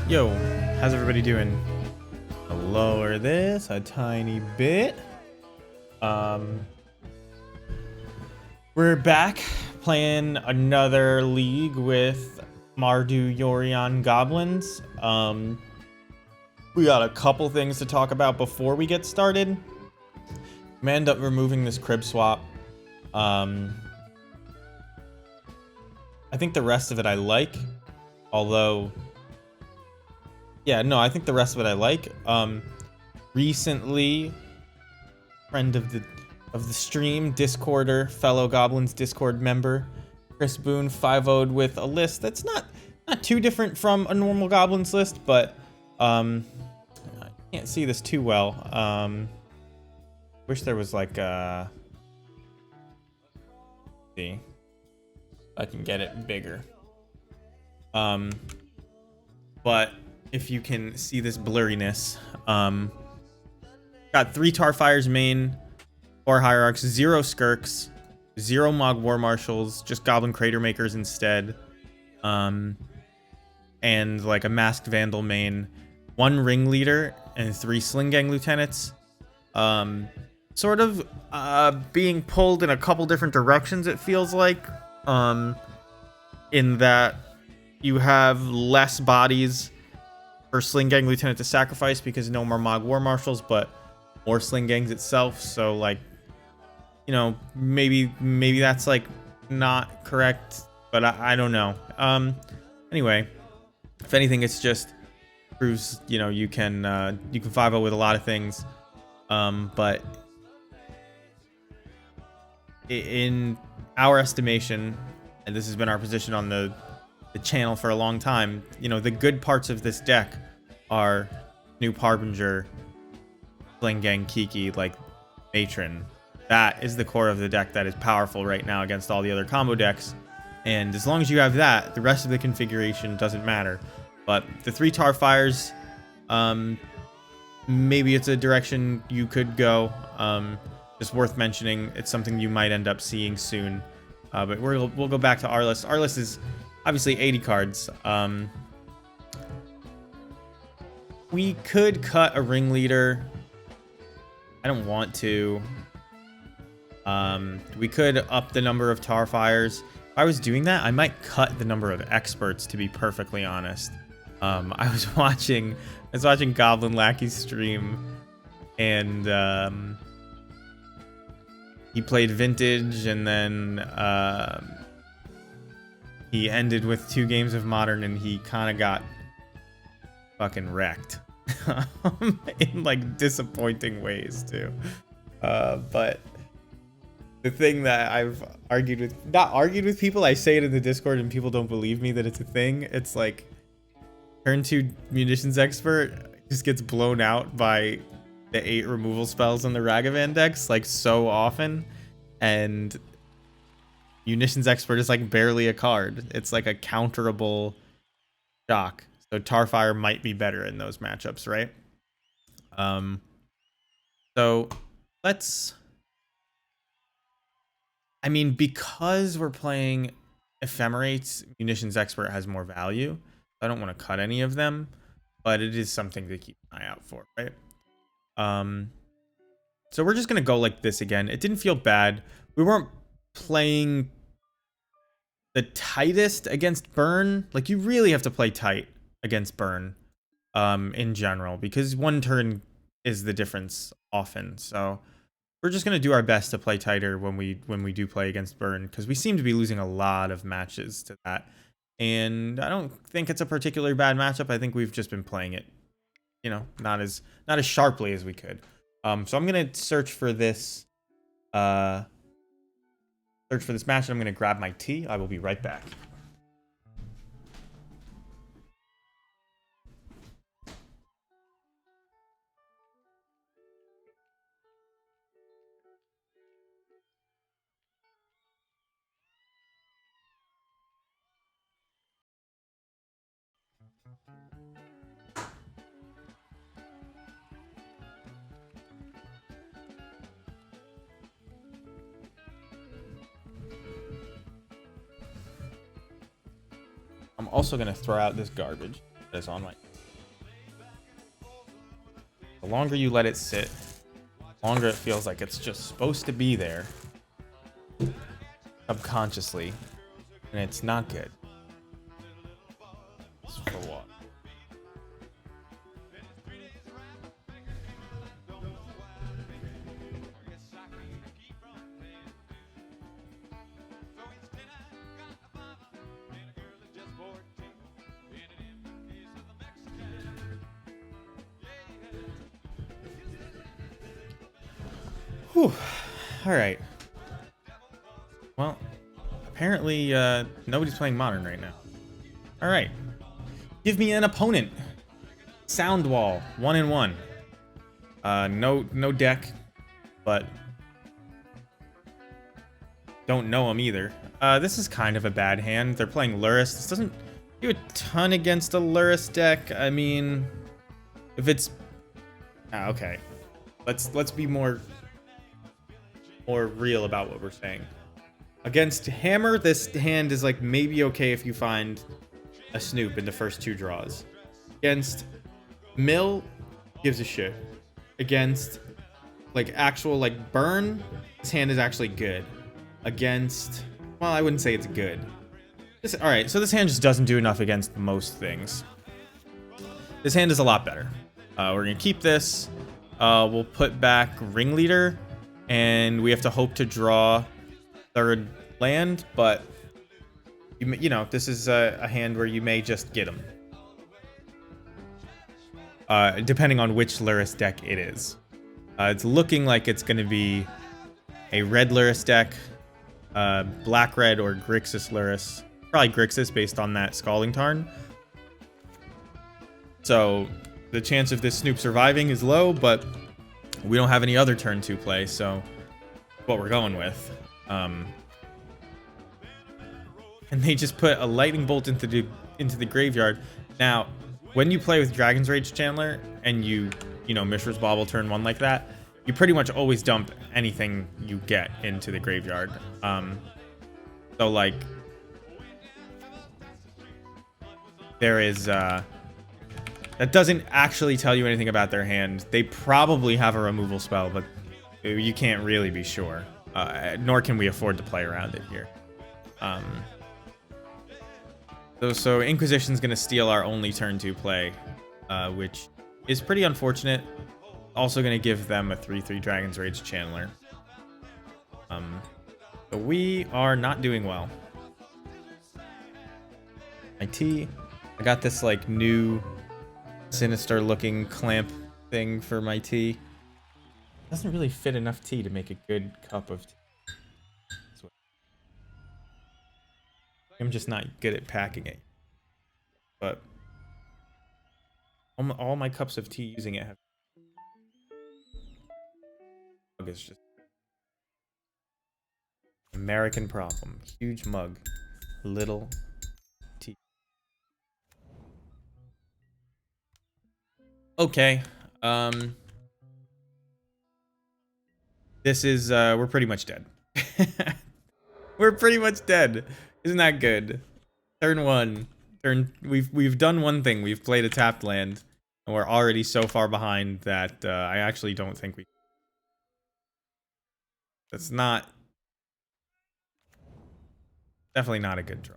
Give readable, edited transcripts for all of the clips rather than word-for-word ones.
Yo, how's everybody doing? I'll lower this a tiny bit. We're back playing another league with Mardu, Yorion, Goblins. We got a couple things to talk about before we get started. I'm gonna end up removing this crib swap. I think the rest of it I like, although... Yeah, no, I think the rest of it I like. Recently, friend of the stream, Discorder, fellow Goblins Discord member, Chris Boone 5-0'd with a list that's not too different from a normal Goblins list, but I can't see this too well. Wish there was like see if I can get it bigger. But if you can see this blurriness, got 3 Tarfires main, 4 Hierarchs, 0 Skirks, 0 Mog War Marshals, just Goblin Crater Makers instead, and like a Masked Vandal main, 1 Ringleader, and 3 Sling Gang Lieutenants. Sort of being pulled in a couple different directions, it feels like, in that you have less bodies for Sling Gang Lieutenant to sacrifice because no more Mog War Marshals, but more Sling Gangs itself. So like, you know, maybe that's like not correct, but I don't know. Anyway, if anything, it's just proves, you know, you can 5-0 with a lot of things, but in our estimation, and this has been our position on the channel for a long time, you know, the good parts of this deck are Snoop Harbinger, Sling Gang Kiki, like Matron. That is the core of the deck that is powerful right now against all the other combo decks, and as long as you have that, the rest of the configuration doesn't matter. But the 3 Tarfires, maybe it's a direction you could go. Just worth mentioning, it's something you might end up seeing soon. But we'll go back to our list. Our list is obviously 80 cards. We could cut a Ringleader. I don't want to. We could up the number of Tarfires. If I was doing that, I might cut the number of experts, to be perfectly honest. I was watching Goblin Lackey's stream, and he played Vintage, and then he ended with 2 games of Modern, and he kind of got fucking wrecked in like disappointing ways too. But the thing that I've not argued with people, I say it in the Discord and people don't believe me that it's a thing. It's like turn 2 Munitions Expert just gets blown out by the 8 removal spells on the Ragavan decks like so often, and Munitions Expert is like barely a card. It's like a counterable shock. So Tarfire might be better in those matchups, right? So let's... I mean, because we're playing Ephemerates, Munitions Expert has more value. I don't want to cut any of them, but it is something to keep an eye out for, right? So we're just going to go like this again. It didn't feel bad. We weren't playing the tightest against Burn. Like, you really have to play tight against Burn in general, because one turn is the difference often. So we're just gonna do our best to play tighter when we do play against Burn, because we seem to be losing a lot of matches to that. And I don't think it's a particularly bad matchup. I think we've just been playing it, you know, not as sharply as we could. So I'm gonna search for this match, and I'm gonna grab my tea. I will be right back. I'm also gonna throw out this garbage that is on my. The longer you let it sit, the longer it feels like it's just supposed to be there subconsciously, and it's not good. It's for what? Whew. All right. Well, apparently nobody's playing Modern right now. All right. Give me an opponent. Sound Wall, 1-1. No deck, but don't know him either. This is kind of a bad hand. They're playing Luris. This doesn't do a ton against a Luris deck. I mean, if it's okay, let's be more real about what we're saying. Against Hammer, this hand is like maybe okay if you find a Snoop in the first 2 draws. Against Mill, gives a shit. Against like actual like Burn, this hand is actually good. Against, well, I wouldn't say it's good. All right, so this hand just doesn't do enough against most things. This hand is a lot better. We're gonna keep this. We'll put back Ringleader, and we have to hope to draw 3rd land, but you know, this is a hand where you may just get them. Depending on which Luris deck it is. It's looking like it's going to be a red Luris deck, black-red, or Grixis Luris. Probably Grixis based on that Scalding Tarn. So the chance of this Snoop surviving is low, but we don't have any other turn 2 play, so what we're going with. And they just put a lightning bolt into the graveyard. Now, when you play with Dragon's Rage Chandler and you know, Mishra's Bauble turn 1 like that, you pretty much always dump anything you get into the graveyard. So like there is that doesn't actually tell you anything about their hand. They probably have a removal spell, but you can't really be sure. Nor can we afford to play around it here. So Inquisition's gonna steal our only turn 2 play, which is pretty unfortunate. Also gonna give them a 3/3 Dragon's Rage Channeler. So we are not doing well. My tea. I got this like new sinister looking clamp thing for my tea. Doesn't really fit enough tea to make a good cup of tea. I'm just not good at packing it. But all my cups of tea using it have. It's just American problem. Huge mug, little tea. Okay. This is we're pretty much dead. We're pretty much dead. Isn't that good? Turn 1. We've done one thing. We've played a tapped land, and we're already so far behind that I actually don't think we. That's not. Definitely not a good draw.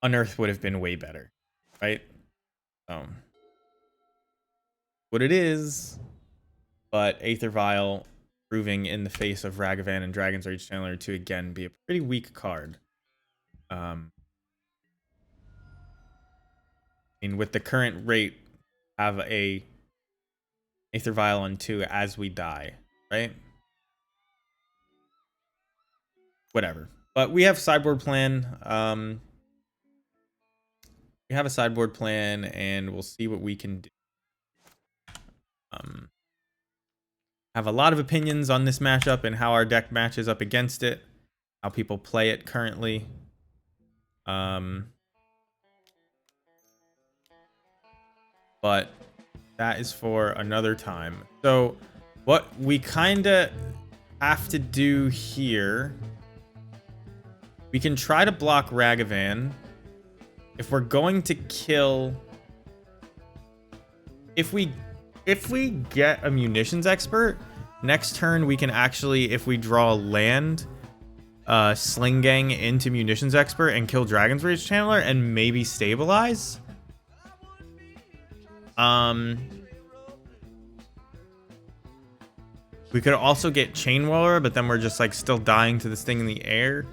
Unearth would have been way better, right? what it is. But Aether Vial proving in the face of Ragavan and Dragon's Rage Channeler to again be a pretty weak card. I mean, with the current rate, have a Aether Vial on 2 as we die, right? Whatever. But we have sideboard plan. We have a sideboard plan, and we'll see what we can do. Have a lot of opinions on this matchup and how our deck matches up against it, how people play it currently. But that is for another time. So what we kind of have to do here, we can try to block Ragavan. If we're going to kill, if we get a munitions expert, next turn we can actually, if we draw a land, Sling Gang into munitions expert and kill Dragon's Rage Channeler and maybe stabilize. We could also get Chain Whirler, but then we're just like still dying to this thing in the air.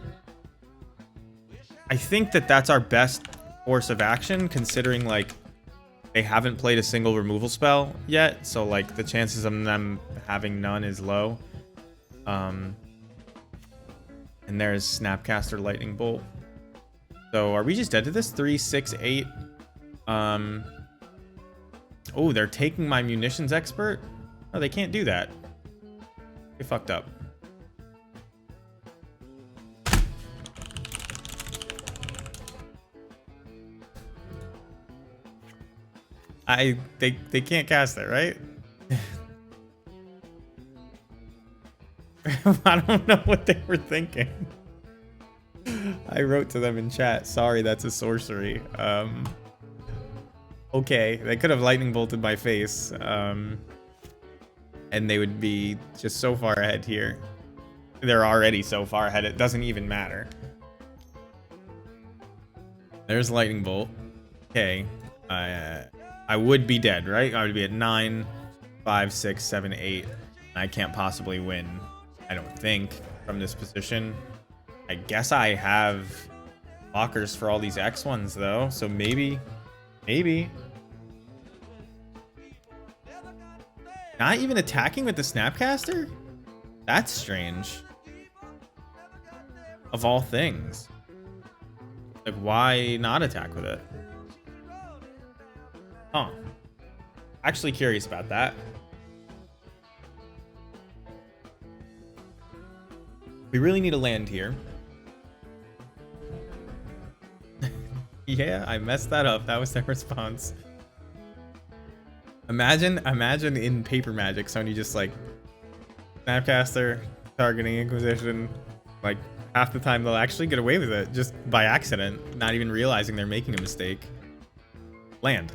I think that that's our best course of action, considering like they haven't played a single removal spell yet, so like the chances of them having none is low. And there's Snapcaster Lightning Bolt. So are we just dead to this? 3, 6, 8. Oh, they're taking my munitions expert? Oh, they can't do that. They fucked up. They can't cast it, right? I don't know what they were thinking. I wrote to them in chat. Sorry, that's a sorcery. Okay, they could have lightning bolted my face. And they would be just so far ahead here. They're already so far ahead, it doesn't even matter. There's lightning bolt. Okay. I would be dead, right? I would be at 9, 5, 6, 7, 8. I can't possibly win, I don't think, from this position. I guess I have blockers for all these X ones, though. So maybe. Not even attacking with the Snapcaster? That's strange. Of all things. Like, why not attack with it? Huh. Actually curious about that. We really need a land here. Yeah, I messed that up. That was their response. Imagine in Paper Magic, somebody just like Snapcaster, targeting Inquisition. Like half the time they'll actually get away with it just by accident, not even realizing they're making a mistake. Land.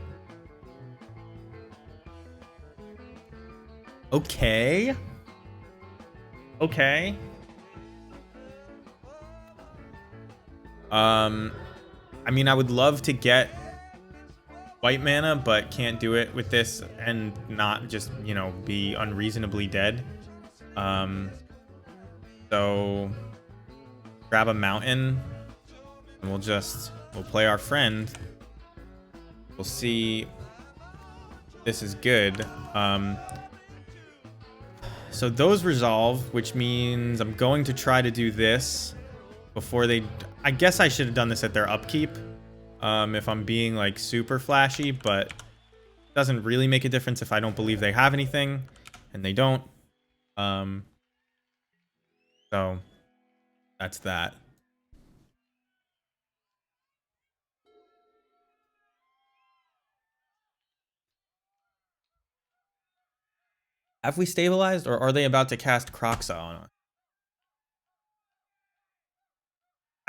Okay. Okay. I mean, I would love to get white mana, but can't do it with this and not just, you know, be unreasonably dead. So grab a mountain and we'll play our friend. We'll see. This is good. So those resolve, which means I'm going to try to do this before they... I guess I should have done this at their upkeep, if I'm being like super flashy, but it doesn't really make a difference if I don't believe they have anything, and they don't. So that's that. Have we stabilized, or are they about to cast Croxa on us?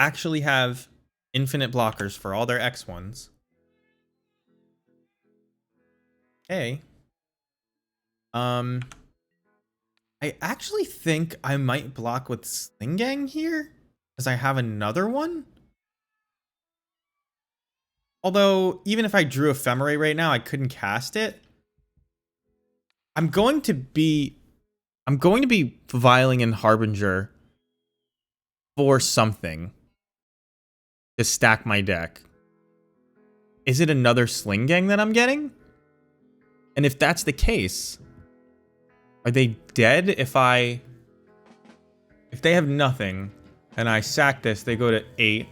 Actually have infinite blockers for all their X1s. Okay. I actually think I might block with Sling Gang here, because I have another one. Although, even if I drew Ephemerate right now, I couldn't cast it. I'm going to be viling in Harbinger for something to stack my deck. Is it another Sling Gang that I'm getting? And if that's the case, are they dead if they have nothing and I sack this, they go to 8.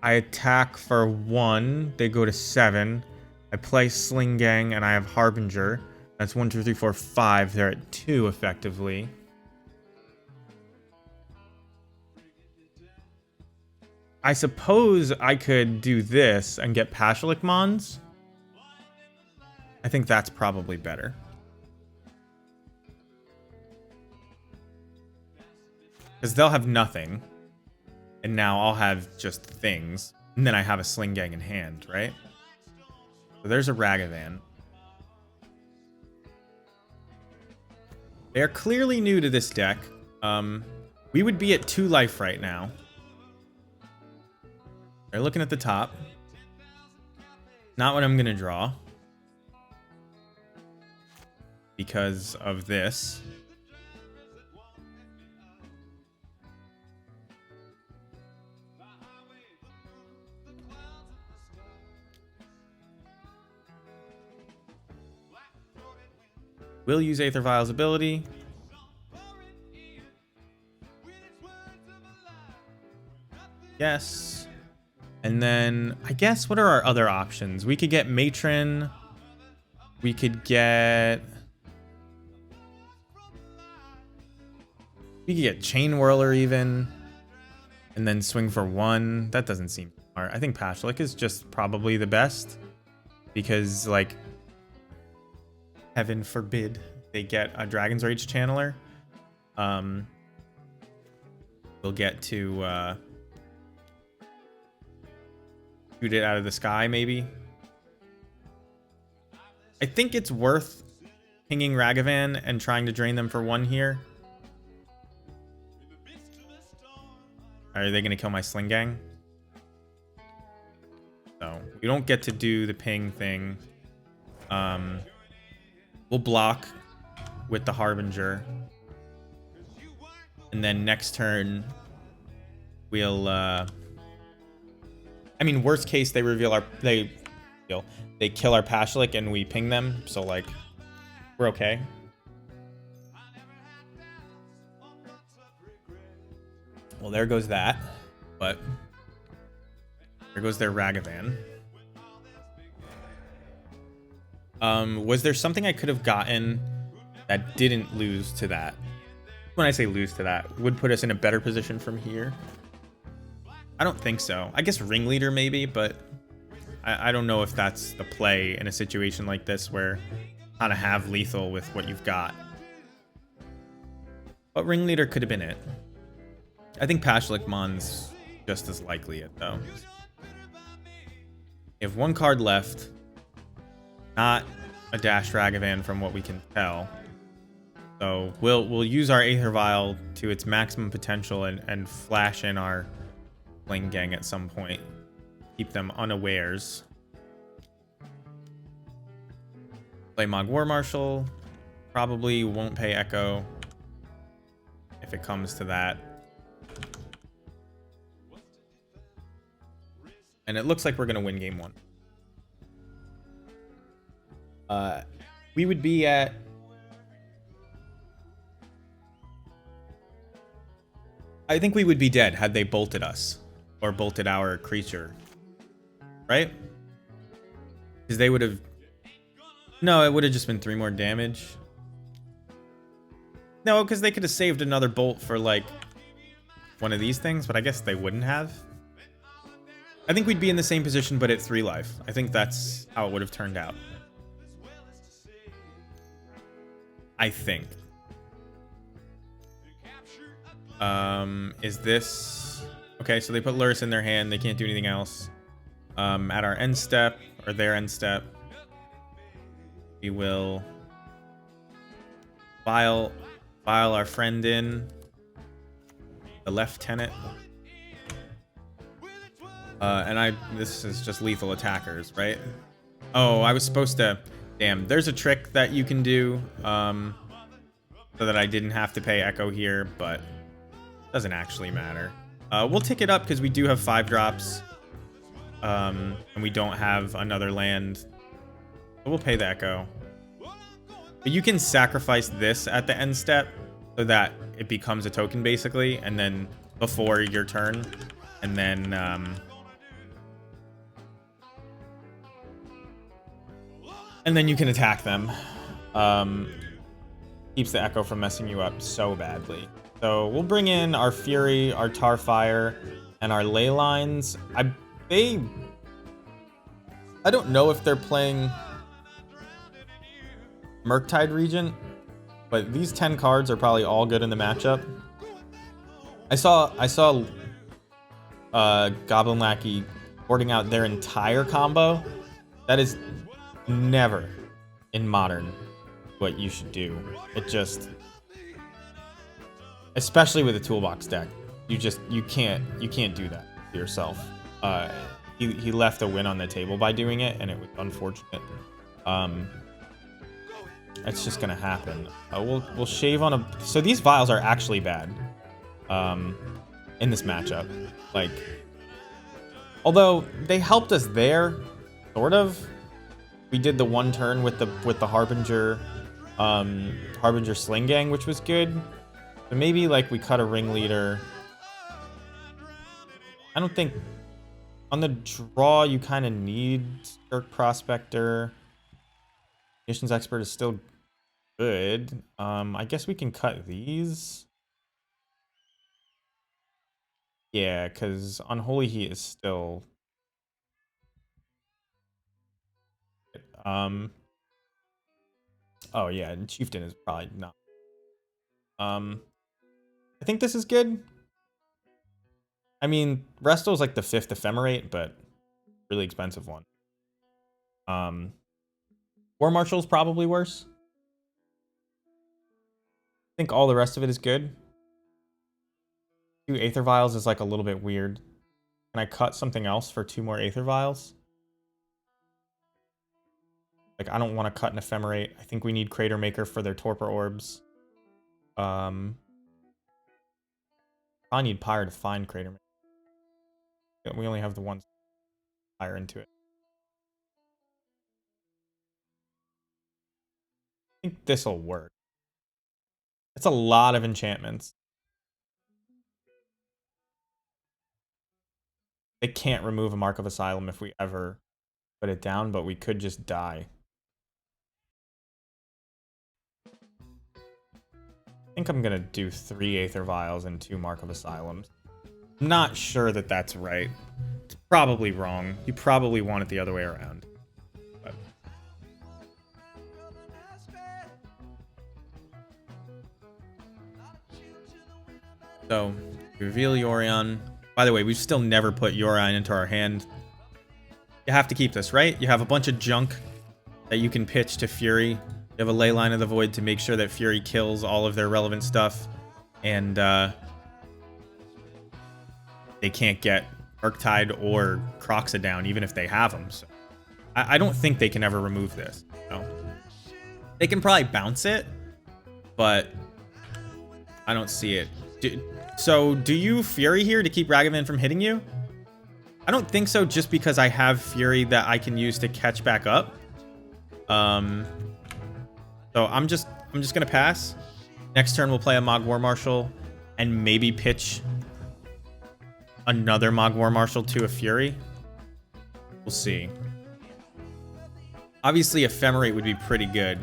I attack for 1, they go to 7. I play Sling Gang and I have Harbinger. That's 1, 2, 3, 4, 5. They're at 2 effectively. I suppose I could do this and get Pashalik Mons. I think that's probably better. Because they'll have nothing. And now I'll have just things. And then I have a Sling Gang in hand, right? So there's a Ragavan. They are clearly new to this deck. We would be at 2 life right now. They're looking at the top. Not what I'm going to draw. Because of this. Will use Aether Vial's ability. Yes. And then, I guess, what are our other options? We could get Matron. We could get... We could get Chain Whirler even. And then swing for 1. That doesn't seem smart. I think Pashalik is just probably the best. Because, like... Heaven forbid they get a Dragon's Rage Channeler. We'll get to... shoot it out of the sky, maybe. I think it's worth pinging Ragavan and trying to drain them for 1 here. Are they going to kill my Sling Gang? So, we don't get to do the ping thing. We'll block with the Harbinger. And then next turn, we'll... I mean, worst case, they reveal our... They kill our Pashalik and we ping them. So, like, we're okay. Well, there goes that. But there goes their Ragavan. Was there something I could have gotten that didn't lose to that? When I say lose to that, would put us in a better position from here? I don't think so. I guess Ringleader maybe, but I don't know if that's the play in a situation like this where how to have lethal with what you've got. But Ringleader could have been it. I think Pashalik Mon's just as likely it, though. We have 1 card left. Not a Dash Ragavan from what we can tell. So we'll use our Aether Vial to its maximum potential and flash in our Sling Gang at some point. Keep them unawares. Play Mog War Marshal. Probably won't pay Echo if it comes to that. And it looks like we're going to win game 1. We would be at... I think we would be dead had they bolted us. Or bolted our creature. Right? Because they would have... No, it would have just been 3 more damage. No, because they could have saved another bolt for, like, one of these things, but I guess they wouldn't have. I think we'd be in the same position, but at 3 life. I think that's how it would have turned out. I think. Is this... Okay, so they put Lurrus in their hand. They can't do anything else. At our end step, or their end step, we will file our friend in. The Lieutenant. And this is just lethal attackers, right? Oh, I was supposed to Damn, there's a trick that you can do so that I didn't have to pay Echo here, but doesn't actually matter. We'll tick it up because we do have 5 drops, and we don't have another land. But we'll pay the Echo. But you can sacrifice this at the end step so that it becomes a token basically, and then before your turn, and then you can attack them. Keeps the Echo from messing you up so badly. So we'll bring in our Fury, our Tarfire, and our Ley Lines. I don't know if they're playing Murktide Regent, but these 10 cards are probably all good in the matchup. I saw Goblin Lackey boarding out their entire combo. That is never in Modern what you should do. It just, especially with a toolbox deck, you can't do that to yourself. He left a win on the table by doing it, and it was unfortunate. It's just gonna happen. We'll shave on a. So these vials are actually bad in this matchup. Like, although they helped us there, sort of. We did the one turn with the Harbinger Sling Gang, which was good. But maybe like we cut a Ringleader. I don't think on the draw you kind of need Skirk Prospector. Missions Expert is still good. I guess we can cut these. Yeah, because Unholy Heat is still. Oh yeah, and Chieftain is probably not. I think this is good. I mean, Resto is like the 5th Ephemerate, but really expensive one. War Marshal's probably worse. I think all the rest of it is good. 2 Aether Vials is like a little bit weird. Can I cut something else for 2 more Aether Vials? Like, I don't want to cut an Ephemerate. I think we need Crater Maker for their Torpor Orbs. I need Pyre to find Crater Maker. We only have the one Pyre into it. I think this'll work. It's a lot of enchantments. They can't remove a Mark of Asylum if we ever put it down, but we could just die. I think I'm gonna do 3 Aether Vials and 2 Mark of Asylums. I'm not sure that that's right. It's probably wrong. You probably want it the other way around. But. So, reveal Yorion. By the way, we've still never put Yorion into our hand. You have to keep this, right? You have a bunch of junk that you can pitch to Fury. You have a Ley Line of the Void to make sure that Fury kills all of their relevant stuff. And they can't get Murktide or Croxa down, even if they have them. So I don't think they can ever remove this. No. They can probably bounce it, but I don't see it. So do you Fury here to keep Ragavan from hitting you? I don't think so, just because I have Fury that I can use to catch back up. So I'm just gonna pass. Next turn we'll play a Mog War Marshal and maybe pitch another Mog War Marshal to a Fury. We'll see. Obviously Ephemerate would be pretty good.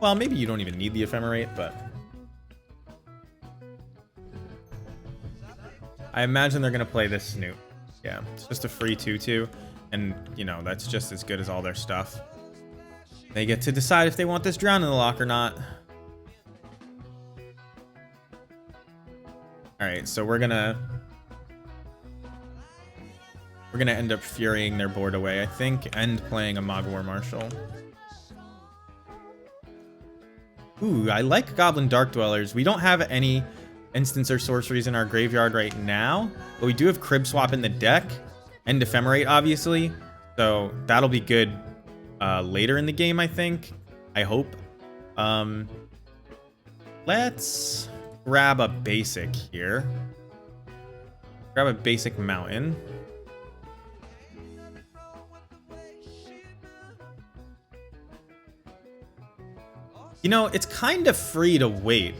Well, maybe you don't even need the Ephemerate, but I imagine they're gonna play this Snoop. Yeah, it's just a free 2/2. And, you know, that's just as good as all their stuff. They get to decide if they want this Drown in the Lock or not. Alright, so we're gonna end up Furying their board away, I think, and playing a Mog War Marshal. Ooh, I like Goblin Dark Dwellers. We don't have any instants or sorceries in our graveyard right now, but we do have Crib Swap in the deck. And Ephemerate, obviously. So that'll be good later in the game, I think. I hope. Let's grab a basic here. Grab a basic mountain. You know, it's kind of free to wait.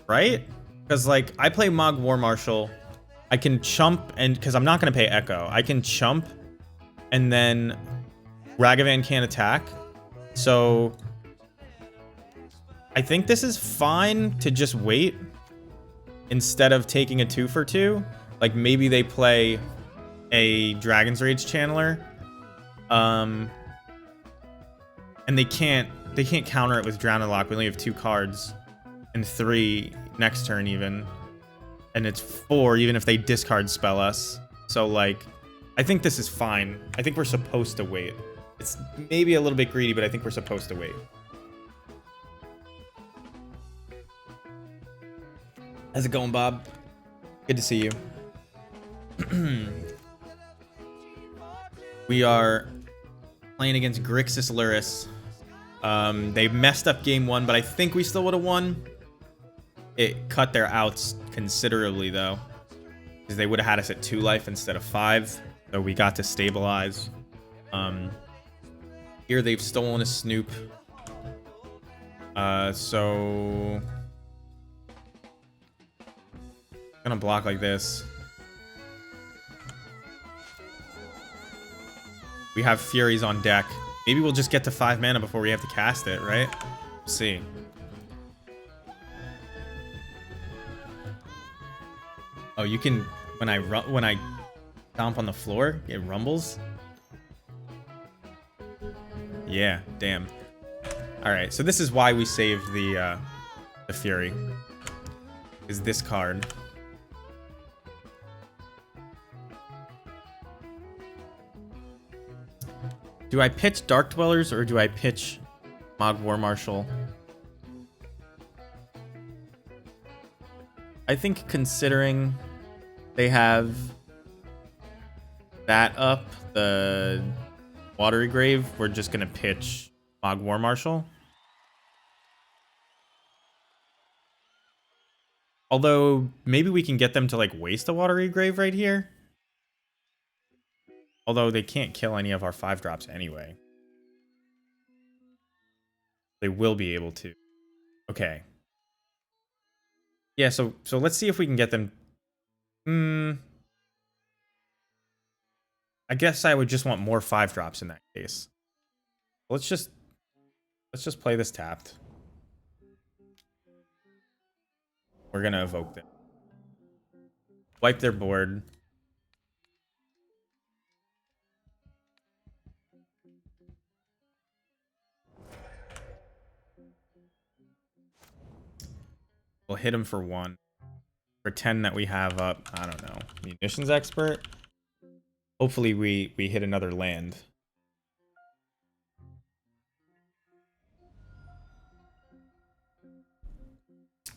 Right? Because, like, I play Mog War Marshal. I can chump, and because I'm not going to pay Echo, I can chump, and then Ragavan can't attack. So I think this is fine to just wait instead of taking a 2-for-2. Like, maybe they play a Dragon's Rage Channeler. And they can't counter it with Drowned Lock. We only have 2 cards and 3 next turn even. And it's 4 even if they discard spell us. So, like, I think this is fine. I think we're supposed to wait. It's maybe a little bit greedy, but I think we're supposed to wait. How's it going, Bob? Good to see you. We are playing against Grixis Luris. They messed up game 1, but I think we still would have won. It cut their outs considerably, though, because they would have had us at 2 life instead of 5. So we got to stabilize. Here they've stolen a Snoop. So gonna block like this. We have Furies on deck. Maybe we'll just get to 5 mana before we have to cast it, right? We'll see. Oh, you can when I stomp on the floor, it rumbles. Yeah, damn. All right, so this is why we saved the Fury. Is this card? Do I pitch Dark Dwellers or do I pitch Mog War Marshal? I think considering they have that up, the Watery Grave, we're just gonna pitch Mog War Marshal. Although maybe we can get them to like waste a Watery Grave right here. Although they can't kill any of our 5-drops anyway. They will be able to. Okay. Yeah, so let's see if we can get them. I guess I would just want more 5-drops in that case. Let's just play this tapped. We're gonna evoke them. Wipe their board. We'll hit him for 1. Pretend that we have up, I don't know, Munitions Expert. Hopefully we hit another land.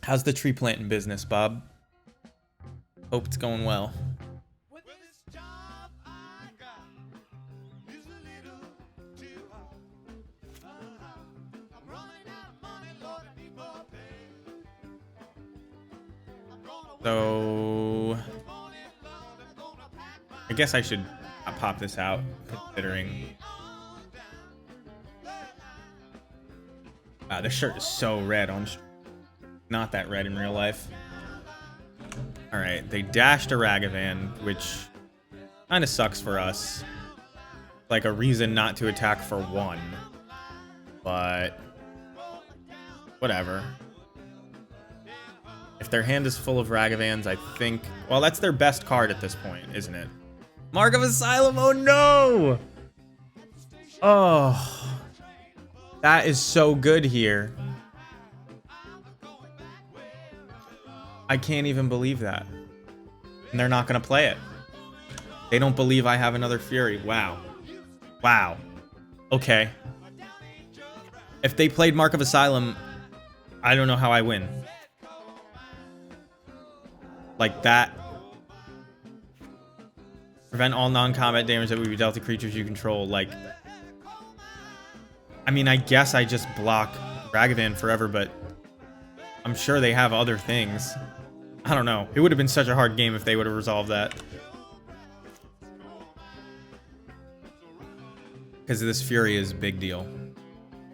How's the tree planting business, Bob? Hope it's going well. So I guess I should pop this out, considering this shirt is so red on not that red in real life. All right, they dashed a Ragavan, which kind of sucks for us. Like a reason not to attack for 1, but whatever. If their hand is full of Ragavans, I think... Well, that's their best card at this point, isn't it? Mark of Asylum, oh no! Oh. That is so good here. I can't even believe that. And they're not going to play it. They don't believe I have another Fury. Wow. Wow. Okay. If they played Mark of Asylum, I don't know how I win. Like that. Prevent all non-combat damage that would be dealt to creatures you control. Like, I mean, I guess I just block Ragavan forever, but I'm sure they have other things. I don't know. It would have been such a hard game if they would have resolved that. Because this Fury is a big deal.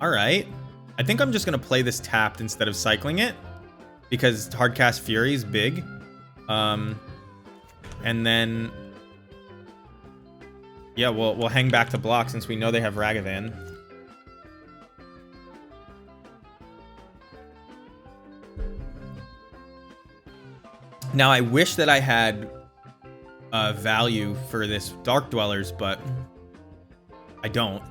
Alright. I think I'm just going to play this tapped instead of cycling it. Because Hardcast Fury is big. And then... yeah, we'll hang back to block since we know they have Ragavan. Now, I wish that I had value for this Dark Dwellers, but I don't.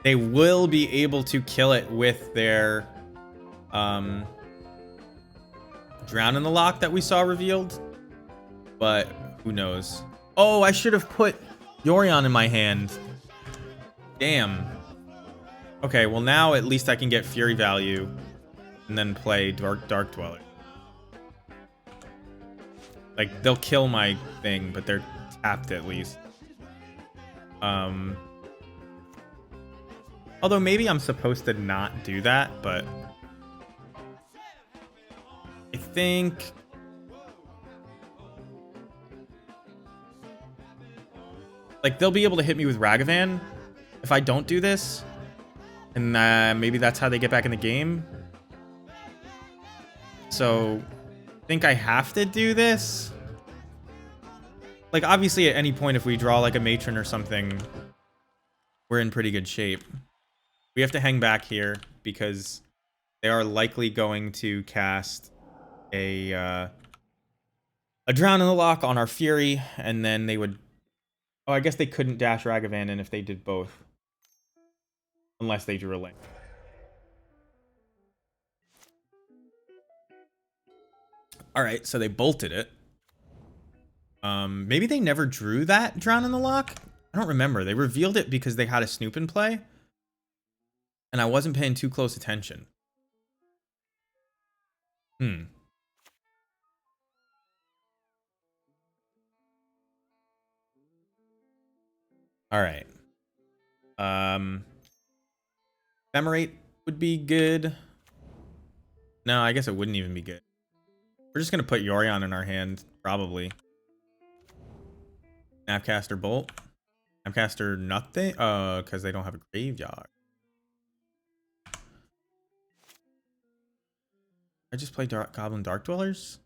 They will be able to kill it with their Drown in the Lock that we saw revealed, but who knows? Oh, I should have put Yorion in my hand. Damn. Okay, well now at least I can get Fury value and then play Dark Dweller. Like, they'll kill my thing, but they're tapped at least. Although maybe I'm supposed to not do that, but I think... like, they'll be able to hit me with Ragavan if I don't do this. And maybe that's how they get back in the game. So, I think I have to do this. Like, obviously, at any point, if we draw, like, a Matron or something, we're in pretty good shape. We have to hang back here, because they are likely going to cast a Drown in the Lock on our Fury, and then they would... oh, I guess they couldn't dash Ragavan in if they did both. Unless they drew a link. Alright, so they bolted it. Maybe they never drew that Drown in the Lock? I don't remember. They revealed it because they had a Snoop in play. And I wasn't paying too close attention. Alright. Ephemerate would be good. No, I guess it wouldn't even be good. We're just going to put Yorion in our hand, probably. Snapcaster Bolt. Snapcaster nothing? Because they don't have a graveyard. I just played Goblin Dark Dwellers?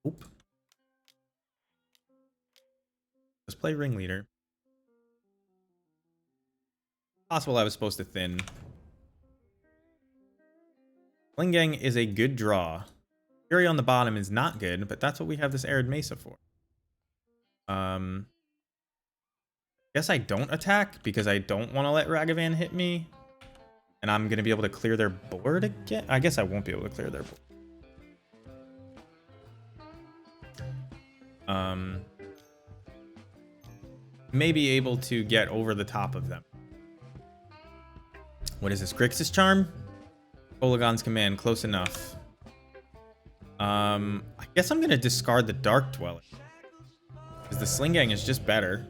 Oop. Let's play Ringleader. Possible I was supposed to thin. Slingang is a good draw. Fury on the bottom is not good, but that's what we have this Arid Mesa for. Guess I don't attack because I don't want to let Ragavan hit me. And I'm going to be able to clear their board again? I guess I won't be able to clear their board. May be able to get over the top of them. What is this? Grixis Charm? Olagon's Command. Close enough. I guess I'm going to discard the Dark Dweller. Because the Slingang is just better.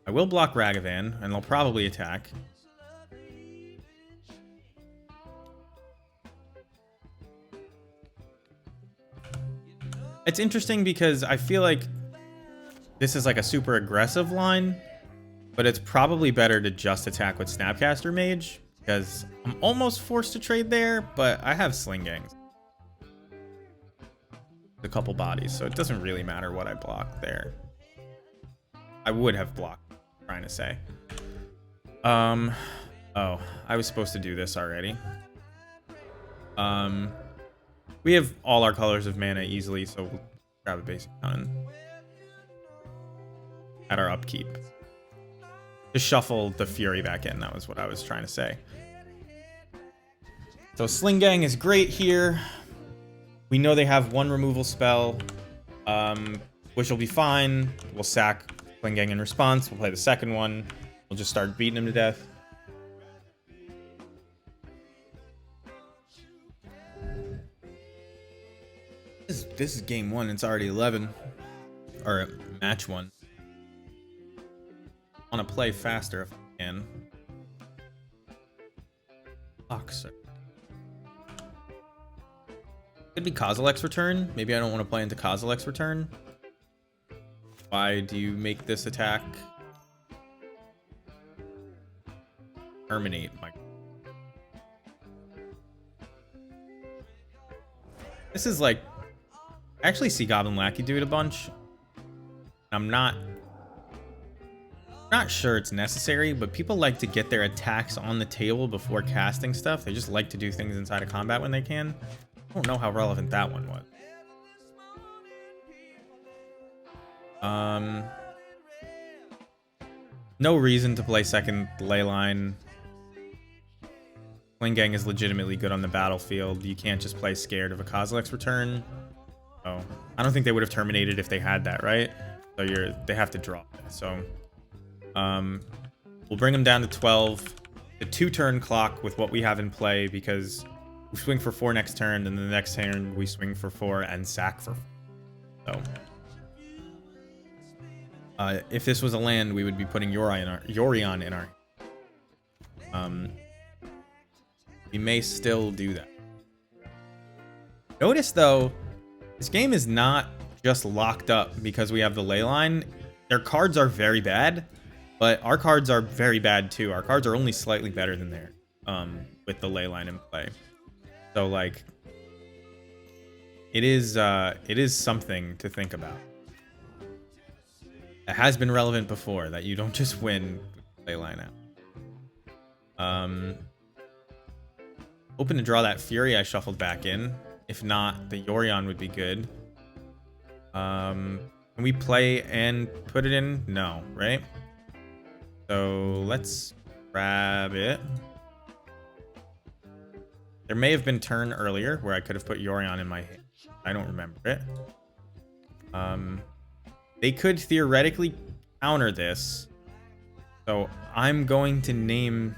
I will block Ragavan, and they'll probably attack. It's interesting because I feel like this is like a super aggressive line, but it's probably better to just attack with Snapcaster Mage, because I'm almost forced to trade there, but I have Slingangs. A couple bodies, so it doesn't really matter what I block there. I would have blocked, I'm trying to say. Oh, I was supposed to do this already. We have all our colors of mana easily, so we'll grab a basic ton at our upkeep. To shuffle the Fury back in, that was what I was trying to say. So Slingang is great here. We know they have one removal spell, which will be fine. We'll sack Slingang in response. We'll play the second one. We'll just start beating him to death. This is game 1. It's already 11. Or match 1. I want to play faster if I can. Boxer. Could be Kozilek's return. Maybe I don't want to play into Kozilek's return. Why do you make this attack? Terminate my... This is like... I actually see Goblin Lackey do it a bunch. I'm not sure it's necessary, but people like to get their attacks on the table before casting stuff. They just like to do things inside of combat when they can. I don't know how relevant that one was. No reason to play second Leyline. Klingang is legitimately good on the battlefield. You can't just play scared of a Kozilek's return. Oh, I don't think they would have terminated if they had that, right? So they have to draw it. So we'll bring them down to 12. The 2-turn clock with what we have in play, because we swing for 4 next turn, and the next turn we swing for 4 and sack for 4. So if this was a land, we would be putting Yorion in our we may still do that. Notice though, this game is not just locked up because we have the Leyline. Their cards are very bad, but our cards are very bad too. Our cards are only slightly better than theirs with the Leyline in play. So like, it is something to think about. It has been relevant before that you don't just win Leyline out. Hoping to draw that Fury I shuffled back in. If not, the Yorion would be good. Can we play and put it in? No, right? So let's grab it. There may have been turn earlier where I could have put Yorion in my hand. I don't remember it. They could theoretically counter this. So I'm going to name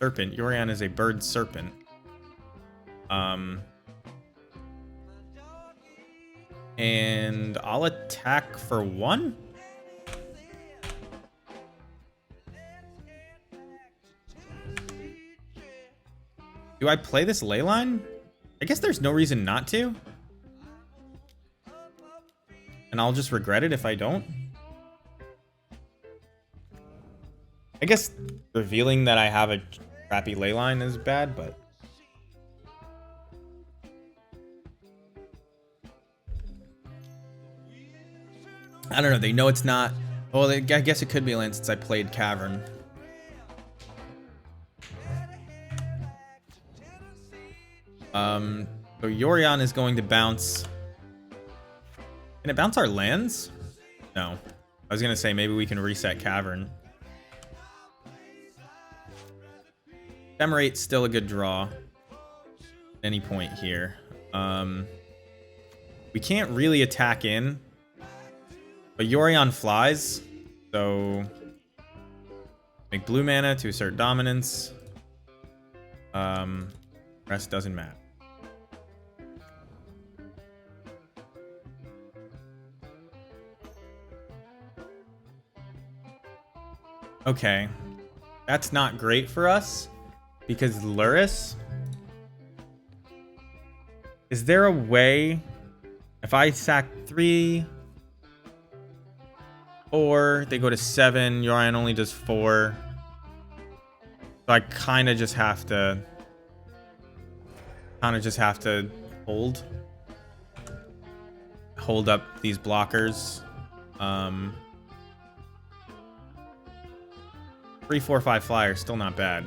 Serpent. Yorion is a bird serpent. And I'll attack for 1. Do I play this Leyline? I guess there's no reason not to. And I'll just regret it if I don't. I guess revealing that I have a crappy Leyline is bad, but... I don't know, they know it's not... Well, I guess it could be land since I played Cavern. So Yorion is going to bounce... Can it bounce our lands? No. I was gonna say maybe we can reset Cavern. Ephemerate still a good draw. At any point here. We can't really attack in. But Yorion flies. So make blue mana to assert dominance. Rest doesn't matter. Okay, that's not great for us because Luris. Is there a way if I sack 3, 4, they go to 7, Yorion only does 4. So I kind of just have to hold up these blockers. 3, 4, 5 flyers, still not bad.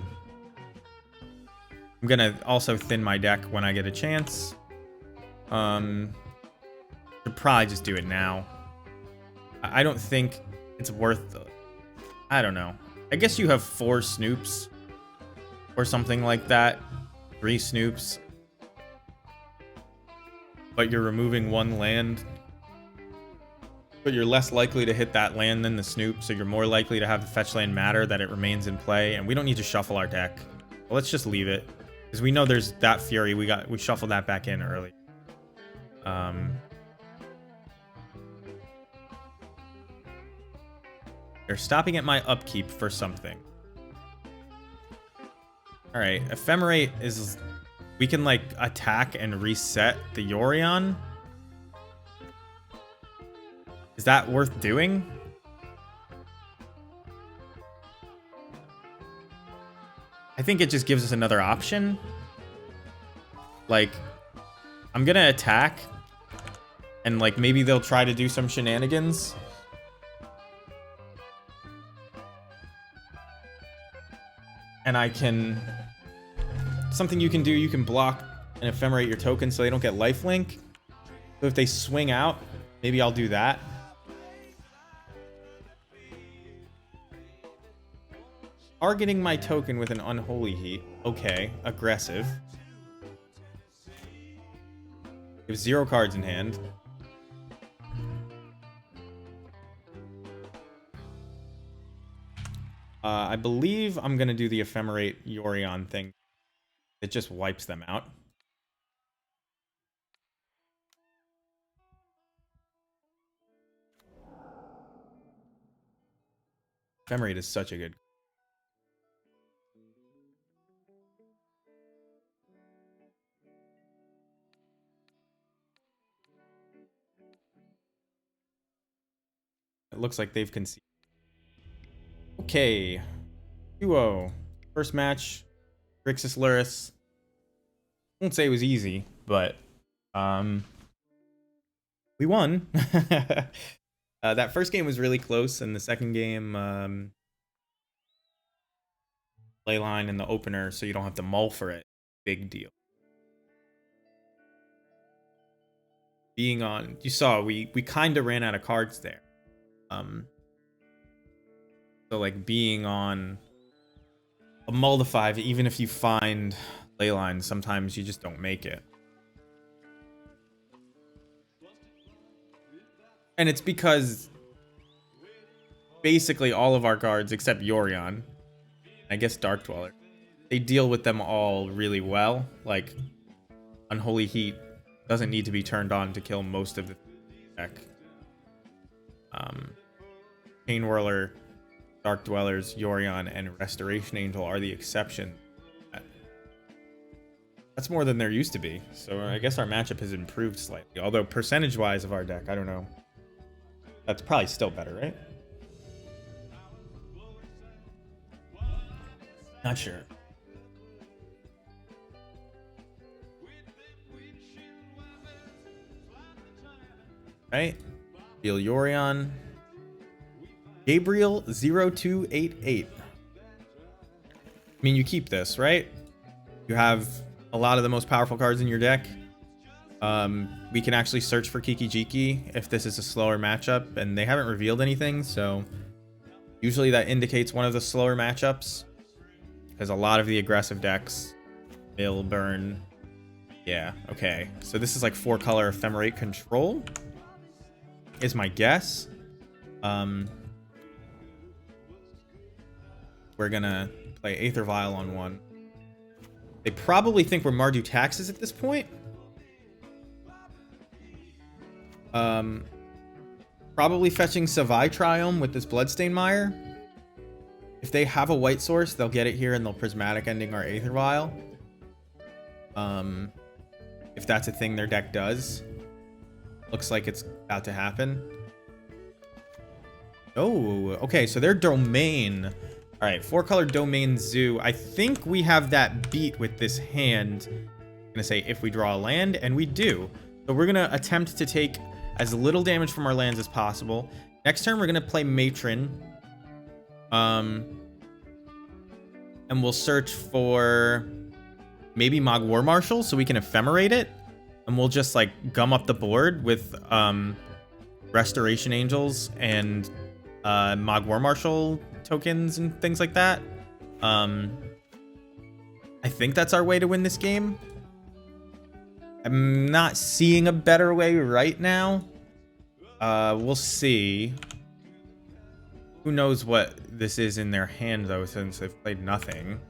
I'm gonna also thin my deck when I get a chance. Should probably just do it now. I don't think it's worth... I don't know. I guess you have 4 Snoops or something like that. 3 Snoops. But you're removing 1 land. But you're less likely to hit that land than the Snoop, so you're more likely to have the fetch land matter that it remains in play, and we don't need to shuffle our deck. Well, let's just leave it. Because we know there's that Fury, we shuffled that back in early. They're stopping at my upkeep for something. Alright, Ephemerate is... We can, like, attack and reset the Yorion. Is that worth doing? I think it just gives us another option. Like, I'm gonna attack. And, like, maybe they'll try to do some shenanigans. And I can... Something you can do, you can block and ephemerate your token so they don't get lifelink. So if they swing out, maybe I'll do that. Targeting my token with an unholy heat. Okay, aggressive. We have 0 cards in hand. I believe I'm going to do the Ephemerate Yorion thing. It just wipes them out. Ephemerate is such a good... It looks like they've conceded. Okay. 2-0. First match. Grixis Luris. Won't say it was easy, but we won. That first game was really close, and the second game Leyline in the opener, so you don't have to mull for it. Big deal. Being on, you saw we kind of ran out of cards there. So like being on a mull to 5, even if you find Leyline, sometimes you just don't make it. And it's because basically all of our cards, except Yorion, I guess Dark Dweller, they deal with them all really well. Like, Unholy Heat doesn't need to be turned on to kill most of the deck. Chain Whirler, Dark Dwellers, Yorion, and Restoration Angel are the exception. That's more than there used to be. So I guess our matchup has improved slightly. Although percentage-wise of our deck, I don't know. That's probably still better, right? Not sure. Right? Deal Yorion. Gabriel 0288. I mean, you keep this, right? You have a lot of the most powerful cards in your deck. We can actually search for Kiki Jiki if this is a slower matchup, and they haven't revealed anything, so usually that indicates one of the slower matchups, because a lot of the aggressive decks will burn. Yeah, okay. So this is like 4-color Ephemerate control, is my guess. We're gonna play Aether Vial on one. They probably think we're Mardu Taxes at this point. Probably fetching Savai Triome with this Bloodstain Mire. If they have a white source, they'll get it here and they'll Prismatic Ending our Aether Vial. If that's a thing their deck does. Looks like it's about to happen. Oh, okay, so their domain. All right, 4-color Domain Zoo. I think we have that beat with this hand. I'm gonna say if we draw a land, and we do. So we're gonna attempt to take as little damage from our lands as possible. Next turn, we're gonna play Matron. And we'll search for maybe Mog War Marshal so we can ephemerate it. And we'll just like gum up the board with Restoration Angels and Mog War Marshal tokens and things like that. I think that's our way to win this game. I'm not seeing a better way right now. We'll see. Who knows what this is in their hand, though, since they've played nothing.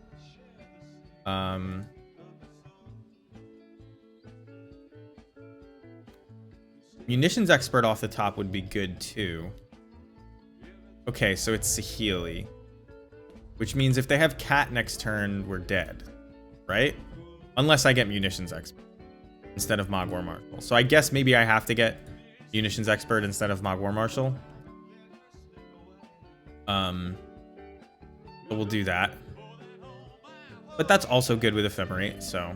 Munitions expert off the top would be good too. Okay, so it's Saheeli. Which means if they have cat next turn, we're dead. Right? Unless I get munitions expert instead of Mogwar Marshal. So I guess maybe I have to get munitions expert instead of Mogwar Marshal. But we'll do that. But that's also good with Ephemerate, so.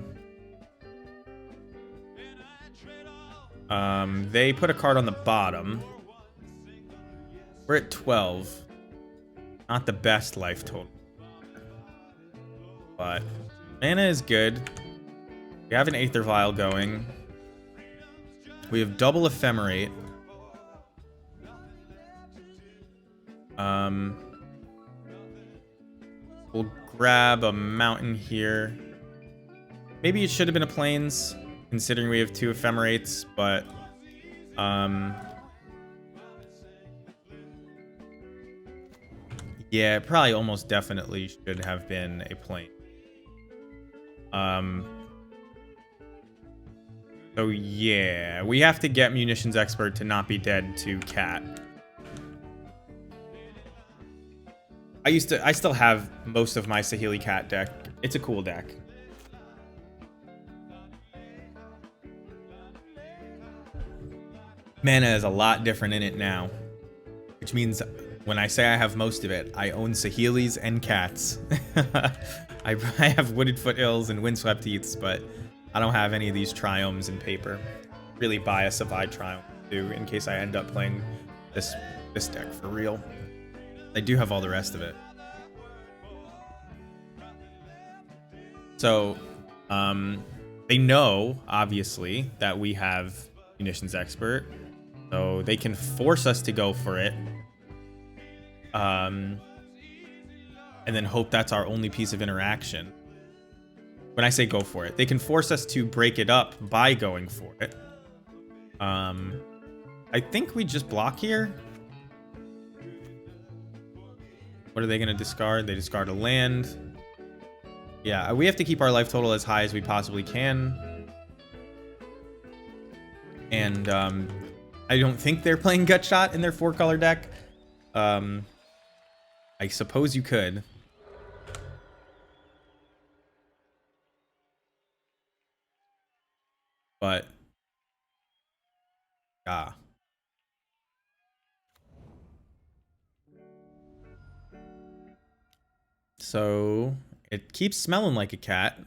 They put a card on the bottom. We're at 12. Not the best life total. But mana is good. We have an Aether Vial going. We have double Ephemerate. We'll grab a mountain here. Maybe it should have been a plains, considering we have 2 Ephemerates, but yeah, it probably almost definitely should have been a plain. So yeah, we have to get munitions expert to not be dead to cat. I still have most of my Saheeli cat deck. It's a cool deck. Mana is a lot different in it now, which means when I say I have most of it, I own Saheelis and cats. I have Wooded Foothills and Windswept Heaths, but I don't have any of these Triomes in paper. Really bias of Triumph too, in case I end up playing this deck for real. I do have all the rest of it. So, they know, obviously, that we have munitions expert. So they can force us to go for it. And then hope that's our only piece of interaction. When I say go for it, they can force us to break it up by going for it. I think we just block here. What are they going to discard? They discard a land. Yeah, we have to keep our life total as high as we possibly can. And I don't think they're playing Gutshot in their 4-color deck. I suppose you could. But yeah. So it keeps smelling like a cat.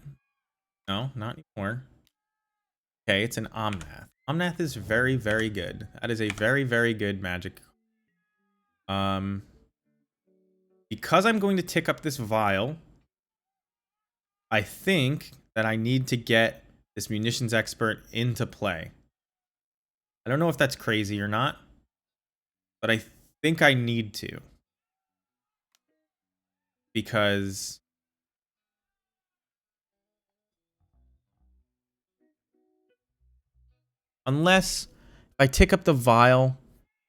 No, not anymore. Okay, it's an Omnath. Omnath is very, very good. That is a very, very good magic. Because I'm going to tick up this vial, I think that I need to get this munitions expert into play. I don't know if that's crazy or not, but I think I need to. Because unless I tick up the vial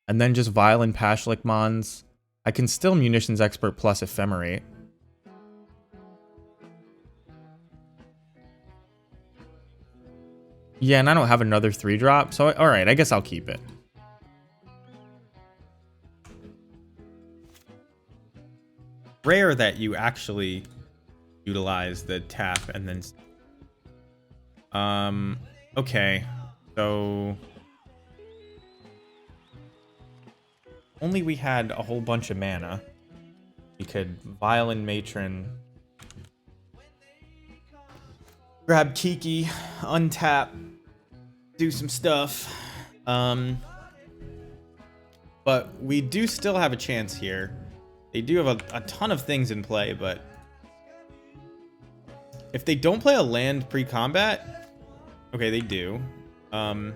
and then just vial and Pashlik Mons, I can still munitions expert plus Ephemerate. Yeah, and I don't have another 3-drop, so alright, I guess I'll keep it. Rare that you actually utilize the tap and then... okay, so... Only we had a whole bunch of mana. We could Violin Matron... Grab Kiki, untap, do some stuff. But we do still have a chance here. They do have a ton of things in play, but if they don't play a land pre-combat, okay, they do. They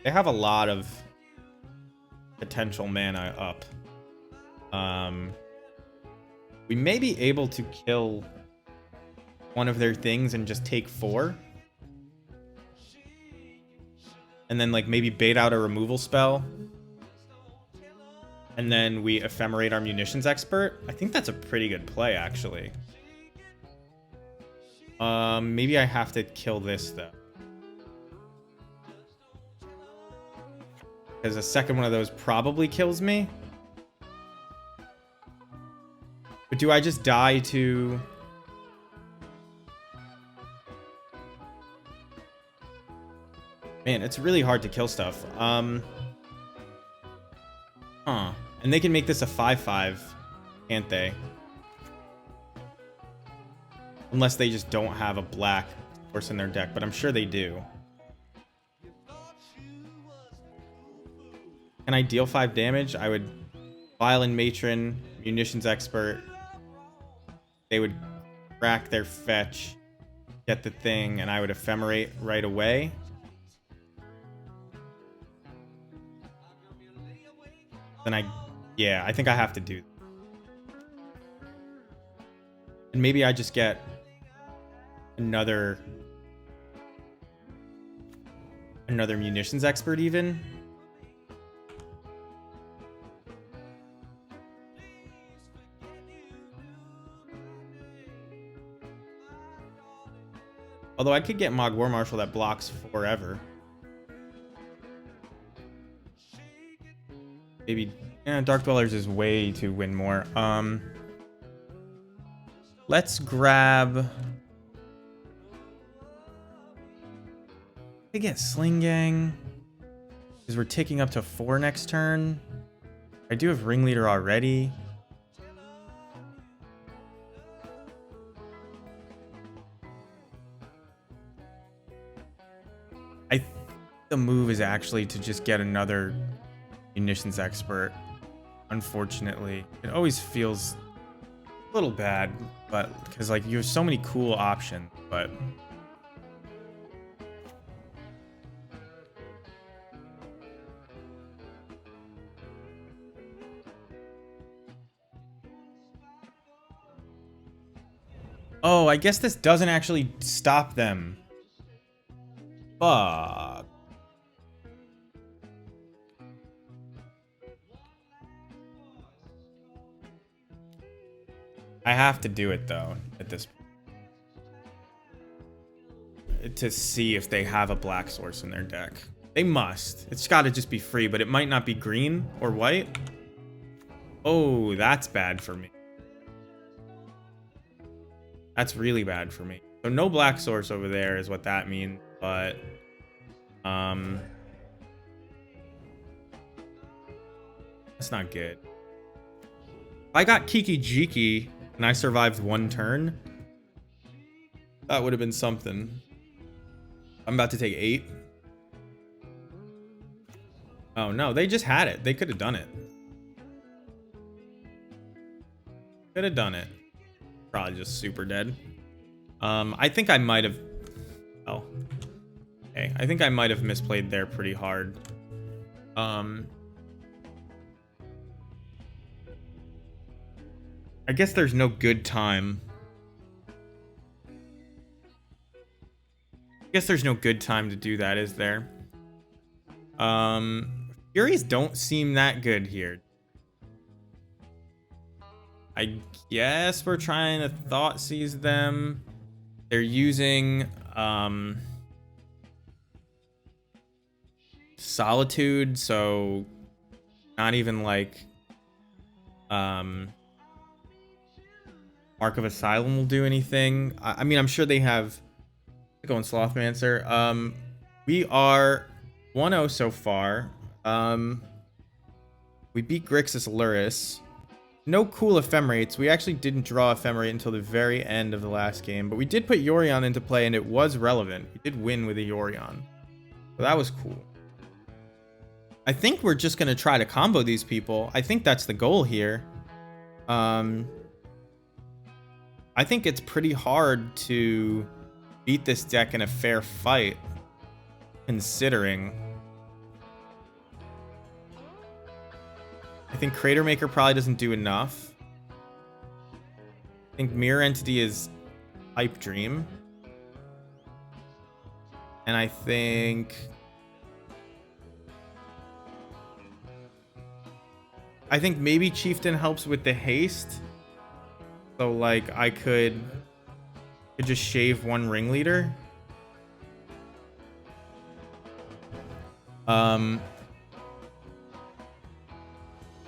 have a lot of potential mana up. We may be able to kill one of their things and just take 4. And then like maybe bait out a removal spell. And then we ephemerate our munitions expert. I think that's a pretty good play, actually. Maybe I have to kill this, though. because a second one of those probably kills me. But do I just die to... Man, it's really hard to kill stuff. Huh. And they can make this a 5/5, can't they? Unless they just don't have a black horse in their deck, but I'm sure they do. Can I deal 5 damage? I would Violin Matron, Munitions Expert. They would crack their fetch, get the thing, and I would ephemerate right away. Then I think I have to do that. And maybe I just get another Munitions Expert even. Although I could get Mog War Marshal that blocks forever. Maybe Dark Dwellers is way to win more. Let's grab... I get Sling Gang because we're ticking up to 4 next turn. I do have Ringleader already. I think the move is actually to just get another Munitions Expert. Unfortunately, it always feels a little bad, but because like you have so many cool options, but oh, I guess this doesn't actually stop them. Fuck. I have to do it though at this point to see if they have a black source in their deck. They must. It's got to just be free, but it might not be green or white. Oh, that's bad for me. That's really bad for me. So no black source over there is what that means, but that's not good. If I got Kiki Jiki and I survived 1 turn, that would have been something. I'm about to take 8. Oh no, they just had it. They could have done it. Could have done it. Probably just super dead. I think I might have... Oh. Okay, I think I might have misplayed there pretty hard. I guess there's no good time. I guess there's no good time to do that, is there? Furies don't seem that good here. I guess we're trying to Thought Seize them. They're using Solitude, so not even like Mark of Asylum will do anything. I mean, I'm sure they have going Slothmancer. We are 1-0 so far. We beat Grixis Luris. No cool ephemerates. We actually didn't draw ephemerate until the very end of the last game, but we did put Yorion into play and it was relevant. We did win with a Yorion. So that was cool. I think we're just going to try to combo these people. I think that's the goal here. I think it's pretty hard to beat this deck in a fair fight, considering. I think Crater Maker probably doesn't do enough. I think Mirror Entity is Pipe Dream. And I think maybe Chieftain helps with the haste. So like I could just shave 1 Ringleader.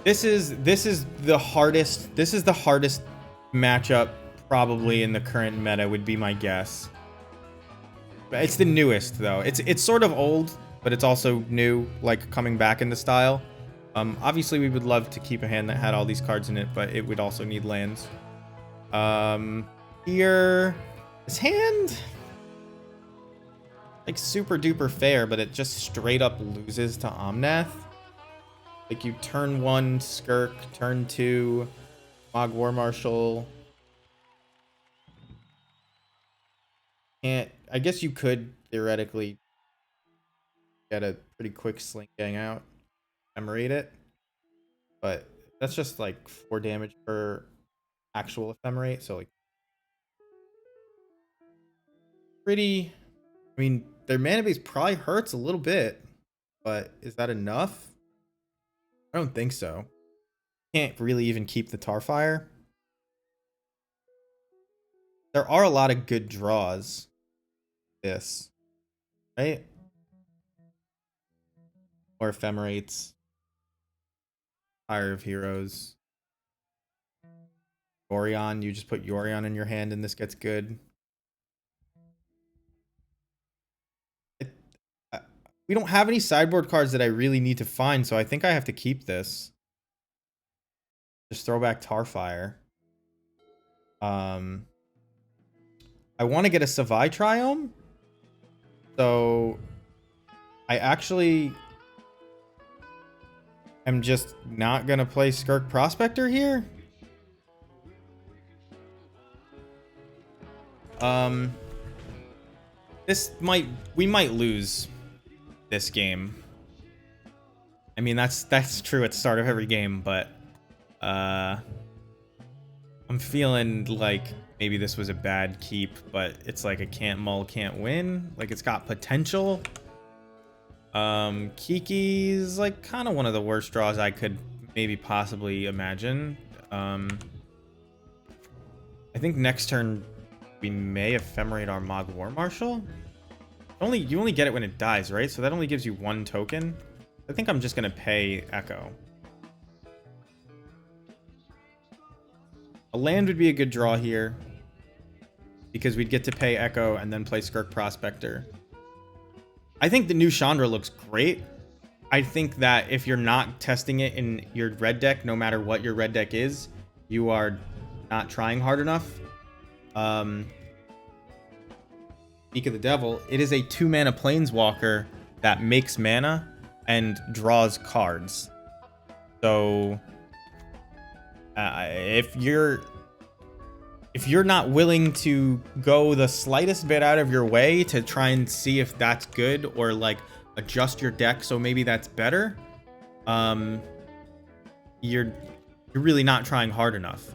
This is the hardest. This is the hardest matchup probably in the current meta, would be my guess. It's the newest though. It's sort of old, but it's also new, like coming back into style. Obviously we would love to keep a hand that had all these cards in it, but it would also need lands. Here, this hand, like super duper fair, but it just straight up loses to Omnath. Like you turn 1 Skirk, turn 2 Mog War Marshal. Can't. I guess you could theoretically get a pretty quick Sling Gang out, ephemerate it, but that's just like 4 damage per actual ephemerate. So like pretty. I mean, their mana base probably hurts a little bit, but is that enough? I don't think so. Can't really even keep the Tarfire. There are a lot of good draws. This, right? Or ephemerates. Fire of Heroes. Yorion, you just put Yorion in your hand and this gets good. We don't have any sideboard cards that I really need to find, so I think I have to keep this. Just throw back Tarfire. I want to get a Savai Triome. So I actually am just not going to play Skirk Prospector here. We might lose this game. I mean, that's true at the start of every game, but I'm feeling like maybe this was a bad keep, but it's like a can't mull, can't win. Like it's got potential. Kiki's like kind of one of the worst draws I could maybe possibly imagine. I think next turn we may ephemerate our Mog War Marshal. You only get it when it dies, right? So that only gives you 1 token. I think I'm just gonna pay Echo. A land would be a good draw here because we'd get to pay Echo and then play Skirk Prospector. I think the new Chandra looks great. I think that if you're not testing it in your red deck, no matter what your red deck is, you are not trying hard enough. Speak of the Devil, it is a 2-mana planeswalker that makes mana and draws cards. So if you're not willing to go the slightest bit out of your way to try and see if that's good or like adjust your deck so maybe that's better, you're really not trying hard enough.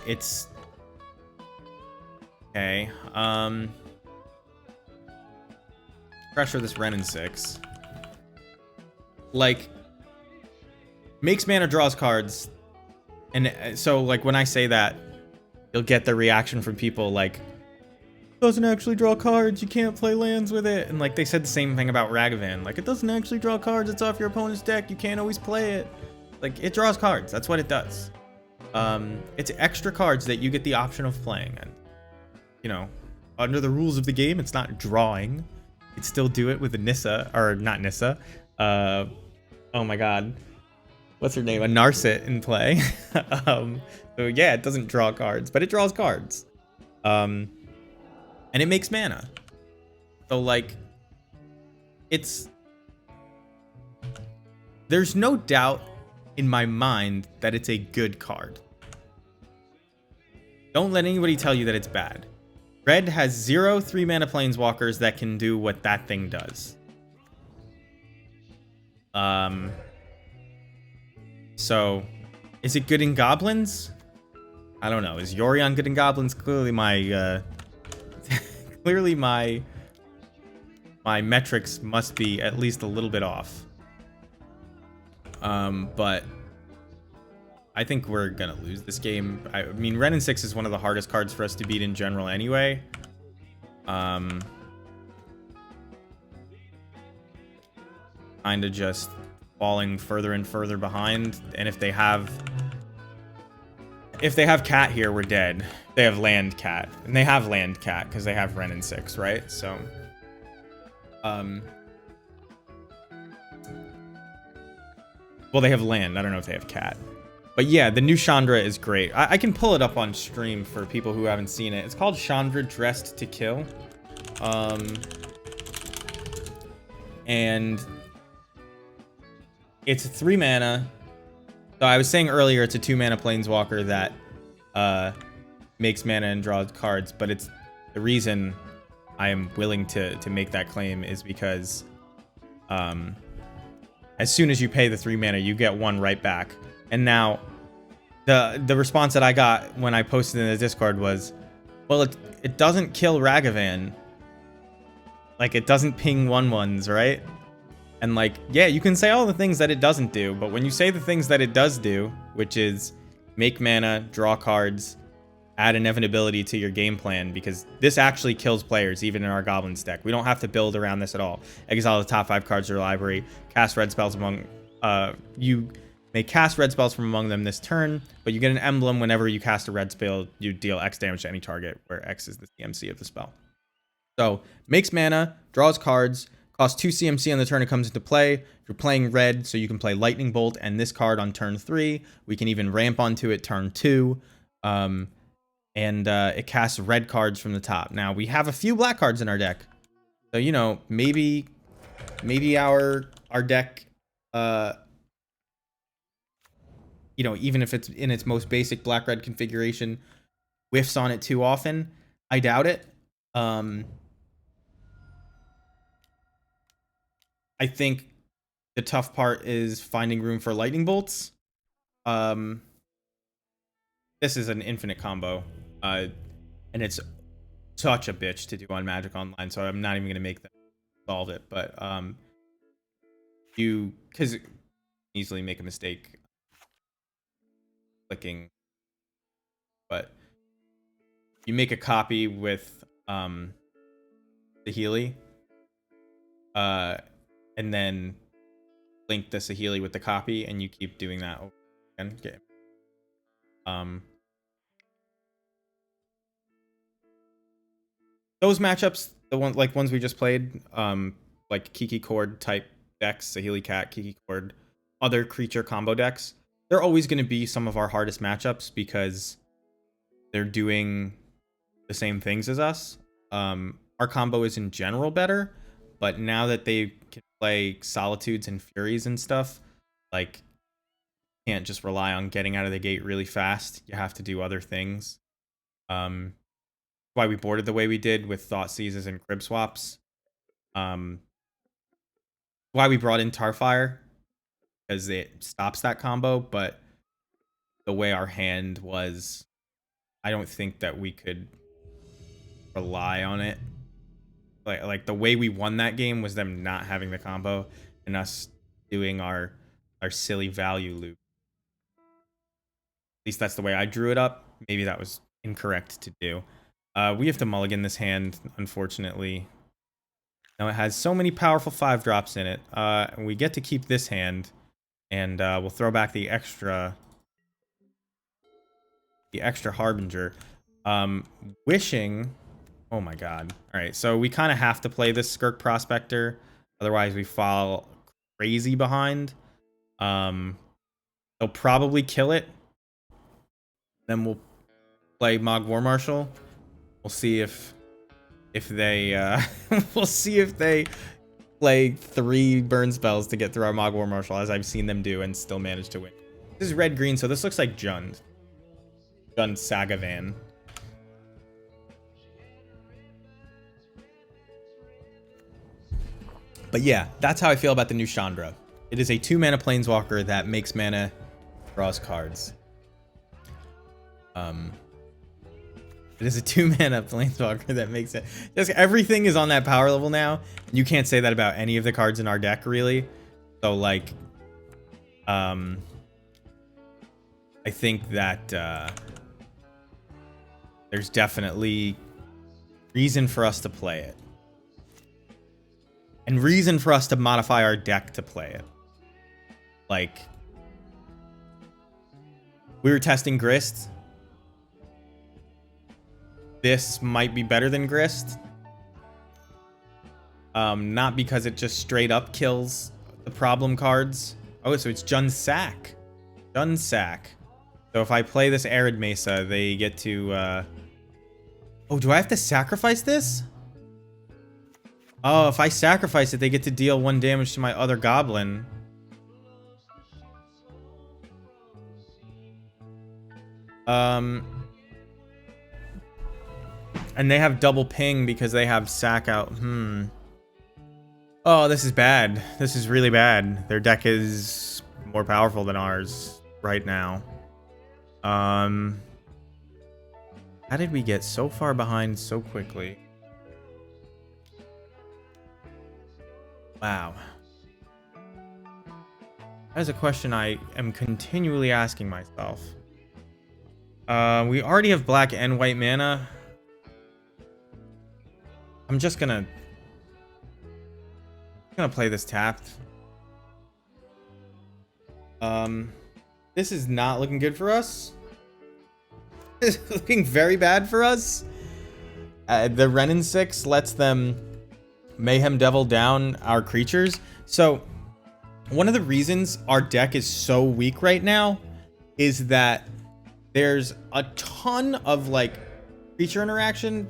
It's okay. Pressure this Ren in 6. Like, makes mana, draws cards. And so, like, when I say that, you'll get the reaction from people like, doesn't actually draw cards, you can't play lands with it. And, like, they said the same thing about Ragavan. Like, it doesn't actually draw cards, it's off your opponent's deck, you can't always play it. Like, it draws cards, that's what it does. It's extra cards that you get the option of playing. And, you know, under the rules of the game, it's not drawing. You could still do it with a Nissa, or not Nissa. Oh my god. What's her name? A Narset in play. So yeah, it doesn't draw cards, but it draws cards. And it makes mana. So like, there's no doubt in my mind that it's a good card. Don't let anybody tell you that it's bad. Red has 0 3-mana planeswalkers that can do what that thing does. So, is it good in Goblins? I don't know. Is Yorion good in Goblins? Clearly my my metrics must be at least a little bit off. But I think we're gonna lose this game. I mean, Ren in 6 is one of the hardest cards for us to beat in general anyway. Kinda just falling further and further behind. And if they have cat here, we're dead. They have land cat, and they have land cat because they have Ren and 6, right? So, well, they have land. I don't know if they have cat. But yeah, the new Chandra is great. I can pull it up on stream for people who haven't seen it. It's called Chandra Dressed to Kill. And it's a 3 mana. So I was saying earlier it's a 2 mana planeswalker that makes mana and draws cards, but it's the reason I am willing to make that claim is because as soon as you pay the 3 mana, you get 1 right back. And now, the response that I got when I posted in the Discord was, well, it doesn't kill Ragavan. Like, it doesn't ping 1/1s, right? And like, yeah, you can say all the things that it doesn't do, but when you say the things that it does do, which is make mana, draw cards, add inevitability to your game plan, because this actually kills players, even in our Goblins deck. We don't have to build around this at all. Exile the top 5 cards of your library, cast red spells among... you may cast red spells from among them this turn, but you get an emblem whenever you cast a red spell, you deal X damage to any target, where X is the CMC of the spell. So, makes mana, draws cards, costs 2 CMC on the turn it comes into play. If you're playing red, so you can play Lightning Bolt and this card on turn 3. We can even ramp onto it turn 2. And it casts red cards from the top. Now, we have a few black cards in our deck. So, you know, maybe our deck, you know, even if it's in its most basic black-red configuration, whiffs on it too often. I doubt it. I think the tough part is finding room for lightning bolts. This is an infinite combo, and it's such a bitch to do on Magic Online, so I'm not even gonna make them solve it. But because easily make a mistake clicking, but you make a copy with the Healy, and then link the Saheeli with the copy, and you keep doing that over again. Okay. Those matchups, the ones we just played, like Kiki Cord type decks, Saheeli Cat, Kiki Cord, other creature combo decks, they're always going to be some of our hardest matchups because they're doing the same things as us. Our combo is in general better, but now that they can play Solitudes and Furies and stuff, like, can't just rely on getting out of the gate really fast. You have to do other things. Why we boarded the way we did with Thought Seizes and Crib Swaps. Why we brought in Tarfire, because it stops that combo, but the way our hand was, I don't think that we could rely on it. Like the way we won that game was them not having the combo and us doing our silly value loop. At least that's the way I drew it up. Maybe that was incorrect to do. We have to mulligan this hand, unfortunately. Now it has so many powerful 5-drops in it. And we get to keep this hand, and we'll throw back the extra Harbinger. Wishing... Oh my god. Alright, so we kind of have to play this Skirk Prospector. Otherwise we fall crazy behind. They'll probably kill it. Then we'll play Mog War Marshal. We'll see if they we'll see if they play 3 burn spells to get through our Mog War Marshal, as I've seen them do and still manage to win. This is red green, so this looks like Jund Sagavan. But yeah, that's how I feel about the new Chandra. It is a 2-mana planeswalker that makes mana, draws cards. It is a 2-mana planeswalker that makes it. Just everything is on that power level now. You can't say that about any of the cards in our deck, really. So, like, I think that there's definitely reason for us to play it. And reason for us to modify our deck to play it. Like, we were testing Grist. This might be better than Grist. Not because it just straight up kills the problem cards. Oh, so it's Junsack. Junsack. So if I play this Arid Mesa, they get to... Oh, do I have to sacrifice this? Oh, if I sacrifice it, they get to deal 1 damage to my other goblin. And they have double ping because they have sack out. Oh, this is bad. This is really bad. Their deck is more powerful than ours right now. How did we get so far behind so quickly? Wow. That is a question I am continually asking myself. We already have black and white mana. I'm just gonna play this tapped. This is not looking good for us. It's looking very bad for us. The Renin 6 lets them Mayhem Devil down our creatures. So one of the reasons our deck is so weak right now is that there's a ton of like creature interaction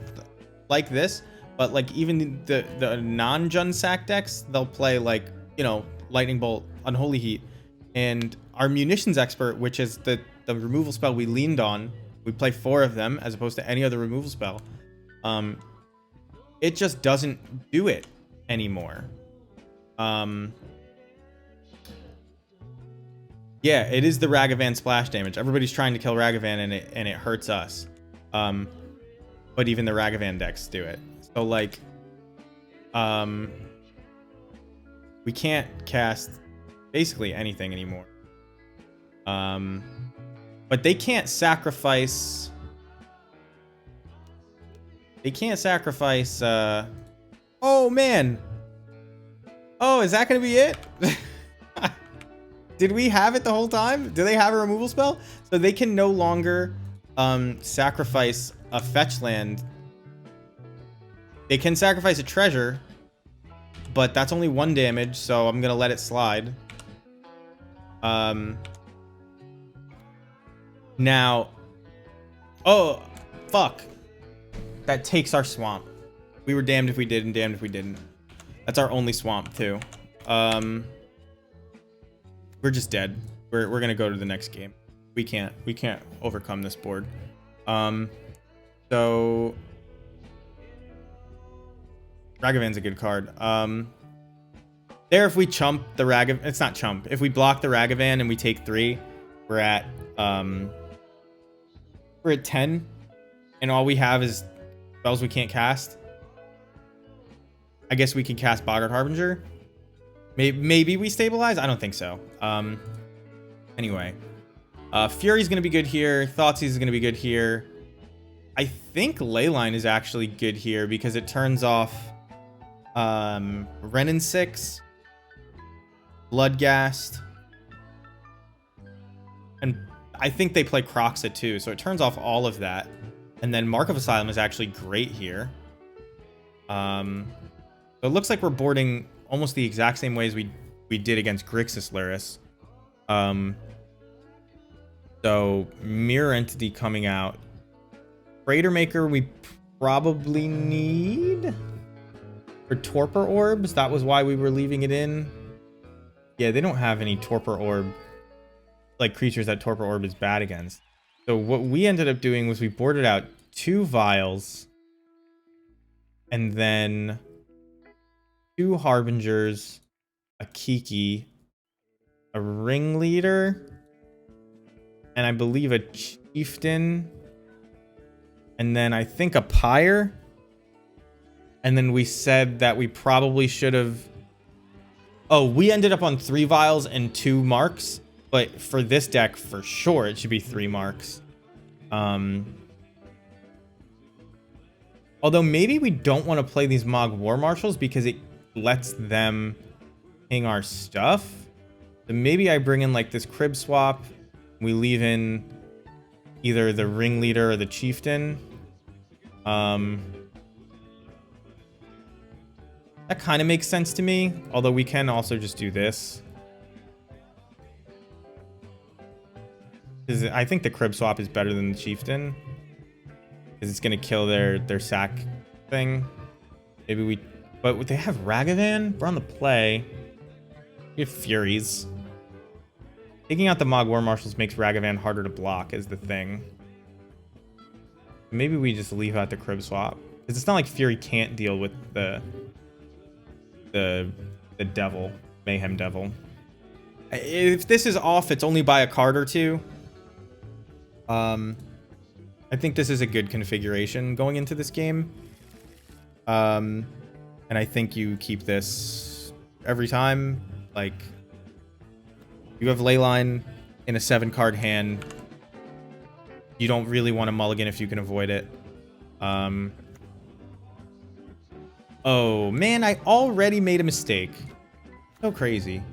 like this, but like even the non-Junsack decks, they'll play like, you know, Lightning Bolt, Unholy Heat, and our Munitions Expert, which is the removal spell we leaned on. We play 4 of them as opposed to any other removal spell. It just doesn't do it anymore. Yeah, it is the Ragavan splash damage. Everybody's trying to kill Ragavan and it hurts us. But even the Ragavan decks do it. So like, we can't cast basically anything anymore. But they can't sacrifice. They can't sacrifice. Oh man. Oh, is that gonna be it? Did we have it the whole time? Do they have a removal spell? So they can no longer sacrifice a fetch land. They can sacrifice a treasure, but that's only 1 damage, so I'm gonna let it slide. Now, oh fuck, that takes our swamp. We were damned if we did and damned if we didn't. That's our only swamp too. We're just dead. We're gonna go to the next game. We can't overcome this board. So Ragavan's a good card. There, if we chump the Ragavan, it's not chump. If we block the Ragavan and we take 3, we're at 10, and all we have is spells we can't cast. I guess we can cast Boggart Harbinger. Maybe we stabilize. I don't think so. Anyway, Fury's gonna be good here. Thoughtseize is gonna be good here. I think Leyline is actually good here because it turns off Renin 6, Bloodghast, and I think they play Croxa too, so it turns off all of that. And then Mark of Asylum is actually great here. So it looks like we're boarding almost the exact same ways we did against Grixis Luris. So Mirror Entity coming out. Crater Maker we probably need for Torpor Orbs. That was why we were leaving it in. Yeah, they don't have any Torpor Orb, like creatures that Torpor Orb is bad against. So what we ended up doing was we boarded out 2 Vials and then 2 Harbingers, a Kiki, a Ringleader, and I believe a Chieftain, and then I think a Pyre. And then we said that we probably should have... Oh, we ended up on 3 Vials and 2 Marks, but for this deck, for sure, it should be 3 Marks. Although maybe we don't want to play these Mog War Marshals because it lets them ping our stuff. So maybe I bring in like this crib swap. We leave in either the ringleader or the chieftain. That kind of makes sense to me. Although we can also just do this. I think the crib swap is better than the chieftain. Because it's going to kill their sack thing. Maybe we... But they have Ragavan? We're on the play. We have Furies. Taking out the Mog War Marshals makes Ragavan harder to block is the thing. Maybe we just leave out the crib swap. Because it's not like Fury can't deal with the devil. Mayhem Devil. If this is off, it's only by a card or two. I think this is a good configuration going into this game. And I think you keep this every time. Like, you have Leyline in a 7-card hand. You don't really want to mulligan if you can avoid it. Oh, man, I already made a mistake. So crazy.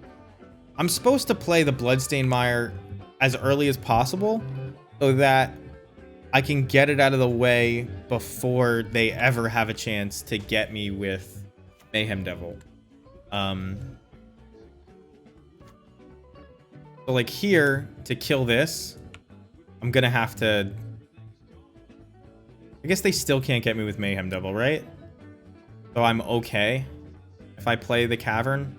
I'm supposed to play the Bloodstained Mire as early as possible so that I can get it out of the way before they ever have a chance to get me with Mayhem Devil. So like here, to kill this, I'm gonna have to... I guess they still can't get me with Mayhem Devil, right? So I'm okay if I play the Cavern.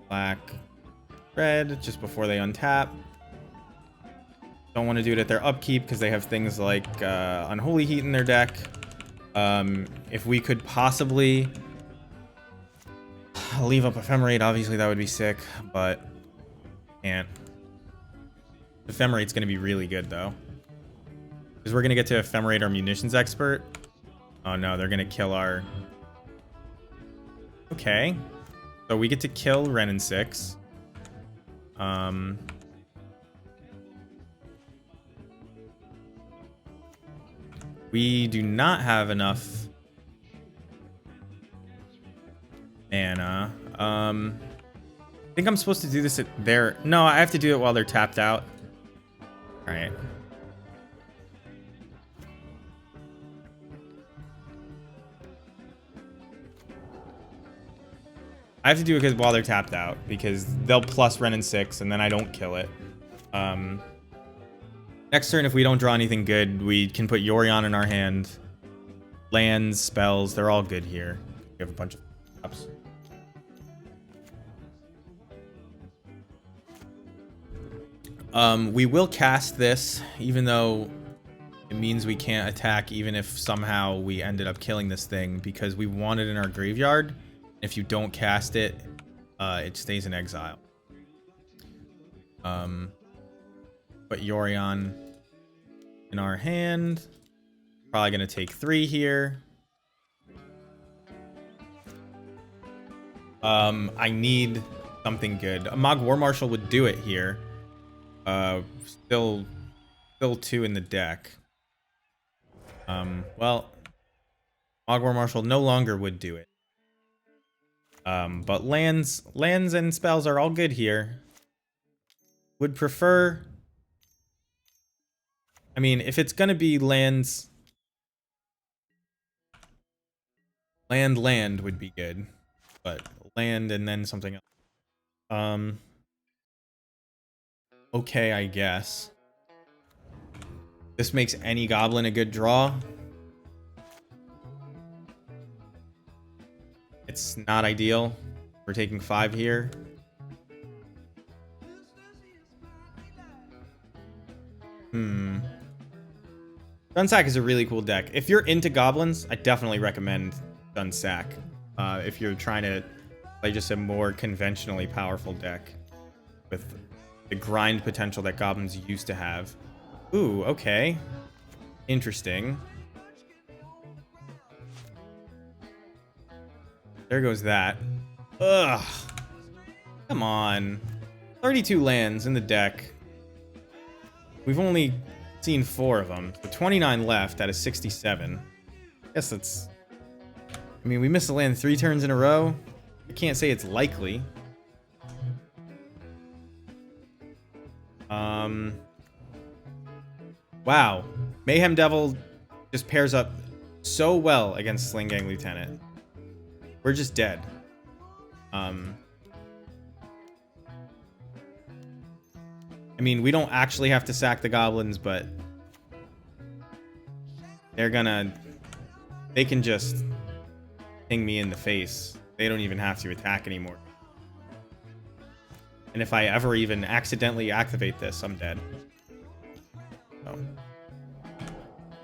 Black, red, just before they untap. Don't want to do it at their upkeep because they have things like Unholy Heat in their deck. If we could possibly leave up Ephemerate, obviously that would be sick, but can't. Ephemerate's going to be really good, though. Because we're going to get to Ephemerate our Munitions Expert. Oh, no, they're going to kill our... Okay. So we get to kill Ren and 6. We do not have enough mana. I think I'm supposed to do this at their... No, I have to do it while they're tapped out. All right. I have to do it while they're tapped out because they'll plus Ren and 6 and then I don't kill it. Next turn, if we don't draw anything good, we can put Yorion in our hand. Lands, spells, they're all good here. We have a bunch of ups. We will cast this, even though it means we can't attack, even if somehow we ended up killing this thing, because we want it in our graveyard. If you don't cast it, it stays in exile. Put Yorion in our hand. Probably gonna take 3 here. I need something good. A Mog War Marshal would do it here. Still 2 in the deck. Well, Mog War Marshal no longer would do it. But lands and spells are all good here. Would prefer... I mean, if it's gonna be lands... Land would be good. But land and then something else. Okay, I guess. This makes any goblin a good draw. It's not ideal. We're taking 5 here. Dunsack is a really cool deck. If you're into goblins, I definitely recommend Dunsack. If you're trying to play just a more conventionally powerful deck with the grind potential that goblins used to have. Ooh, okay. Interesting. There goes that. Ugh. Come on. 32 lands in the deck. We've only seen 4 of them. So 29 left out of 67. Guess that's... I mean, we missed the land 3 turns in a row. I can't say it's likely. Wow. Mayhem Devil just pairs up so well against Sling Gang Lieutenant. We're just dead. I mean, we don't actually have to sack the goblins, but they're gonna... They can just ping me in the face. They don't even have to attack anymore. And if I ever even accidentally activate this, I'm dead. So.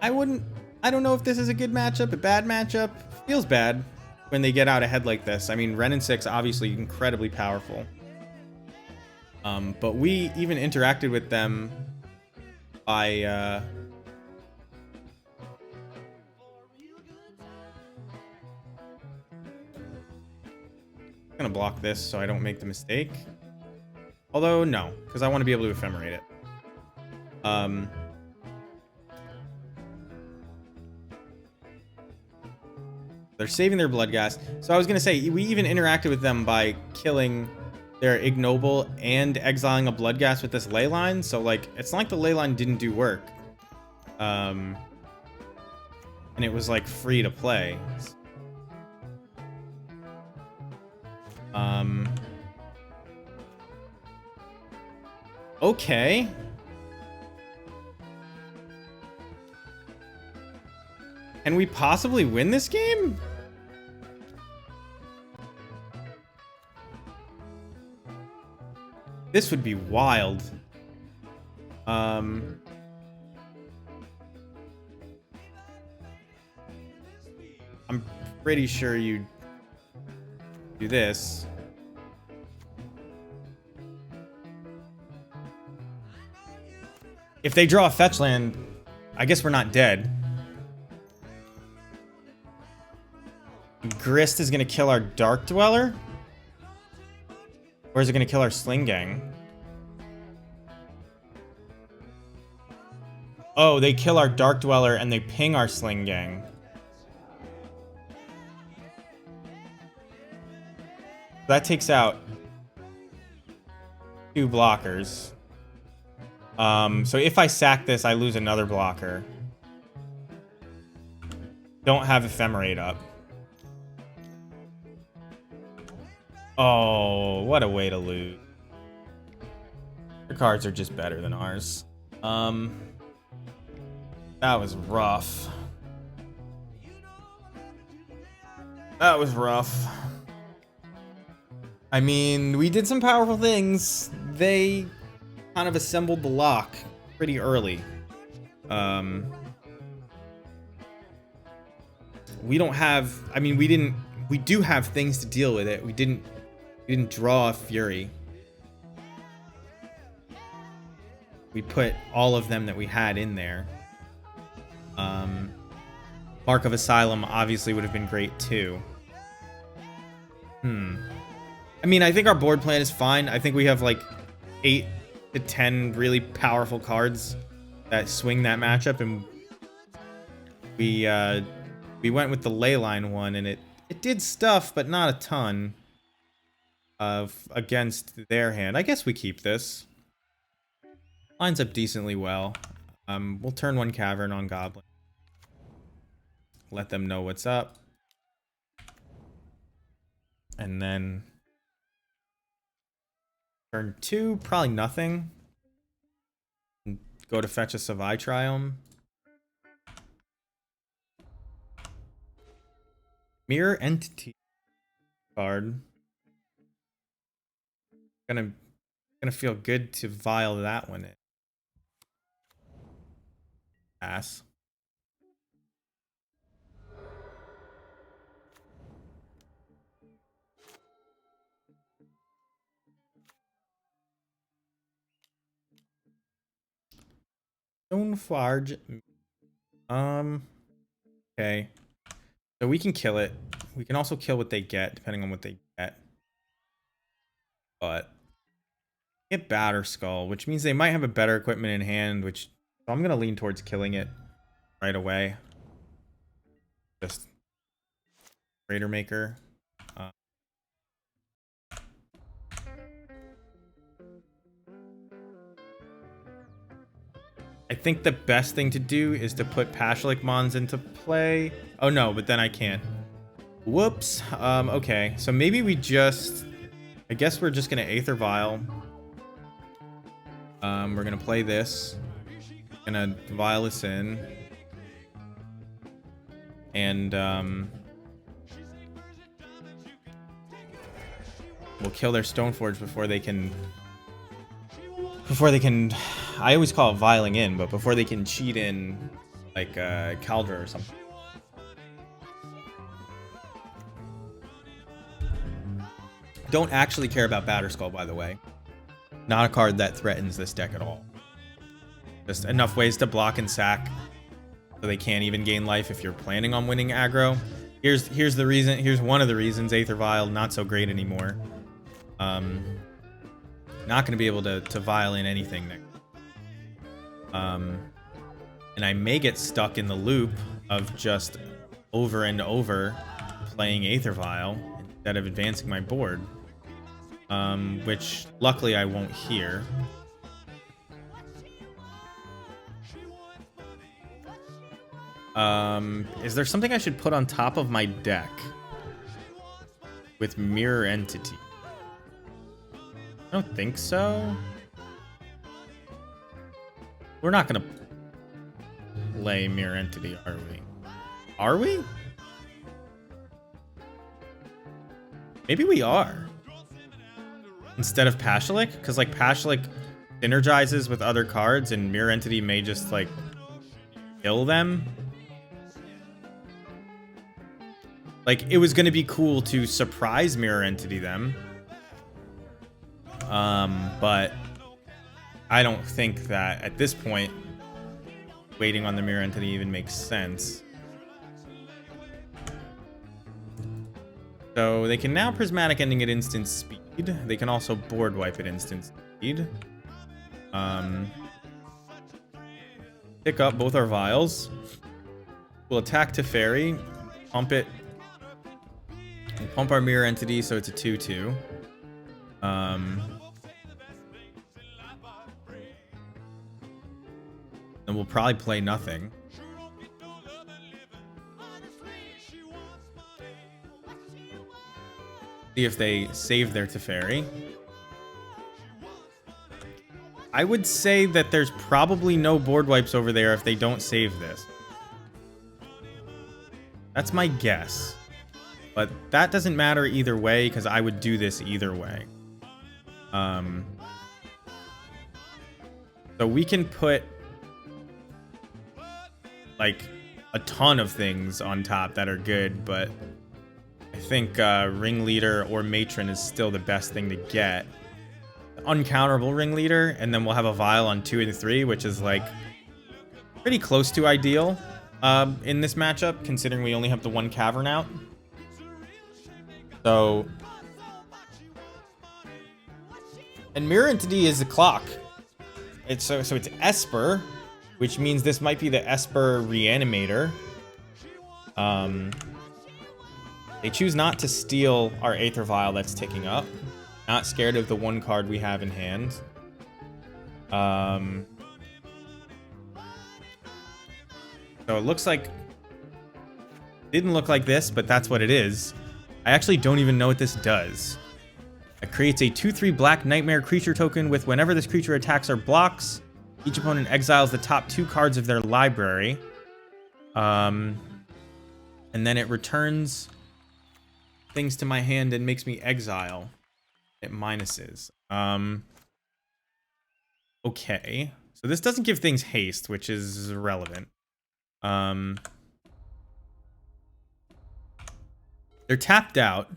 I don't know if this is a good matchup, a bad matchup. Feels bad when they get out ahead like this. I mean, Ren and 6, obviously incredibly powerful. But we even interacted with them by... I'm gonna block this so I don't make the mistake. Although, no, because I want to be able to ephemerate it. They're saving their blood gas. So I was going to say, we even interacted with them by killing their ignoble and exiling a blood gas with this ley line. So, like, it's not like the ley line didn't do work. And it was, like, free to play. Okay. Can we possibly win this game? This would be wild. I'm pretty sure you do this. If they draw a fetch land, I guess we're not dead. Grist is going to kill our Dark Dweller? Or is it going to kill our Sling Gang? Oh, they kill our Dark Dweller and they ping our Sling Gang. That takes out 2 blockers. So if I sack this, I lose another blocker. Don't have Ephemerate up. Oh, what a way to lose. Their cards are just better than ours. That was rough. That was rough. I mean, we did some powerful things. They kind of assembled the lock pretty early. We don't have... I mean, we do have things to deal with it. We didn't draw a Fury. We put all of them that we had in there. Mark of Asylum obviously would have been great too. I mean, I think our board plan is fine. I think we have like 8 to 10 really powerful cards that swing that matchup, and we went with the Leyline one, and it did stuff, but not a ton against their hand. I guess we keep this. Lines up decently well. We'll turn 1 Cavern on Goblin. Let them know what's up. And then turn 2, probably nothing. Go to fetch a Savai Triome. Mirror Entity card. Gonna feel good to vial that one in. Pass. Stone Forge. Okay. So we can kill it. We can also kill what they get, depending on what they get. But get Batter Skull, which means they might have a better equipment in hand, which so I'm gonna lean towards killing it right away. Just Raider Maker. I think the best thing to do is to put Pashalik Mons into play. Oh no, but then I can't. Whoops. Okay, so maybe we just... I guess we're just gonna Aether Vial. We're gonna play this. Gonna Vial this in. And, we'll kill their Stoneforge before they can... I always call it vialing in, but before they can cheat in, like, Caldra or something. Don't actually care about Batterskull, by the way. Not a card that threatens this deck at all. Just enough ways to block and sack so they can't even gain life if you're planning on winning aggro. Here's the reason. Here's one of the reasons Aether Vial not so great anymore. Not going to be able to vial in anything next. And I may get stuck in the loop of just over and over playing Aether Vial instead of advancing my board. Which luckily I won't hear. Is there something I should put on top of my deck with Mirror Entity? I don't think so. We're not gonna play Mirror Entity, are we? Are we? Maybe we are. Instead of Pashalik? Because, like, Pashalik synergizes with other cards, and Mirror Entity may just, like, kill them. Like, it was gonna be cool to surprise Mirror Entity them. But I don't think that at this point waiting on the Mirror Entity even makes sense. So they can now Prismatic Ending at instant speed. They can also board wipe at instant speed. Pick up both our vials. We'll attack Teferi, pump it. We'll pump our Mirror Entity so it's a 2/2. And we'll probably play nothing. See if they save their Teferi. I would say that there's probably no board wipes over there if they don't save this. That's my guess. But that doesn't matter either way, because I would do this either way. So we can put like a ton of things on top that are good, but I think Ringleader or Matron is still the best thing to get. Uncounterable Ringleader, and then we'll have a Vial on 2 and 3, which is like pretty close to ideal in this matchup, considering we only have the one Cavern out. So, and Mirror Entity is a clock. It's so it's Esper, which means this might be the Esper Reanimator. They choose not to steal our Aether Vial that's ticking up. Not scared of the one card we have in hand. So it looks like... Didn't look like this, but that's what it is. I actually don't even know what this does. It creates a 2/3 black nightmare creature token with whenever this creature attacks or blocks, each opponent exiles the top 2 cards of their library. And then it returns things to my hand and makes me exile. It minuses. Okay. So this doesn't give things haste, which is irrelevant. They're tapped out.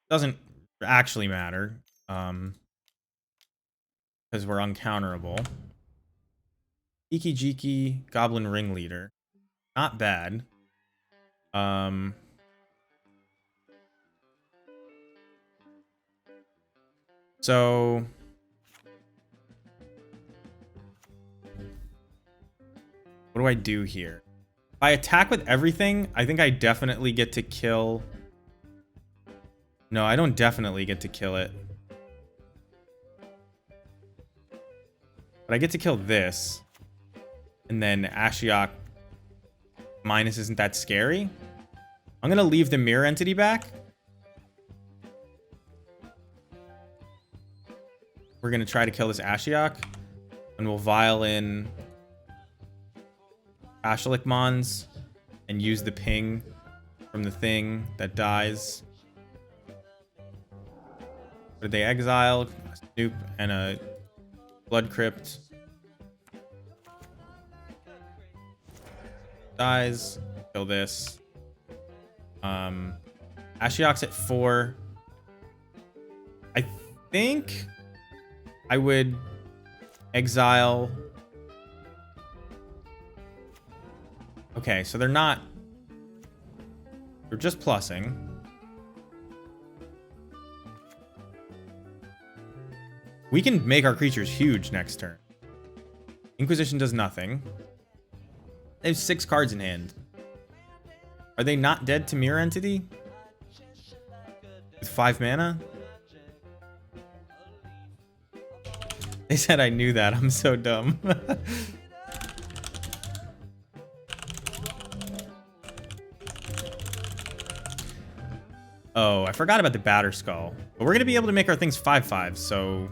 Doesn't actually matter. Because we're uncounterable. Iki Jiki, Goblin Ringleader. Not bad. So what do I do here? I attack with everything, I think I definitely get to kill... No, I don't definitely get to kill it. But I get to kill this. And then Ashiok minus isn't that scary. I'm going to leave the mirror entity back. We're going to try to kill this Ashiok. And we'll vial in Ashalik Mons and use the ping from the thing that dies. Did they exile? A Snoop and a Blood Crypt. Dies. Kill this. Ashiok's at 4. I think I would exile. Okay, so they're not... They're just plussing. We can make our creatures huge next turn. Inquisition does nothing. They have 6 cards in hand. Are they not dead to Mirror Entity? With 5 mana? They said I knew that. I'm so dumb. Oh, I forgot about the Batter Skull. But we're going to be able to make our things 5/5, so...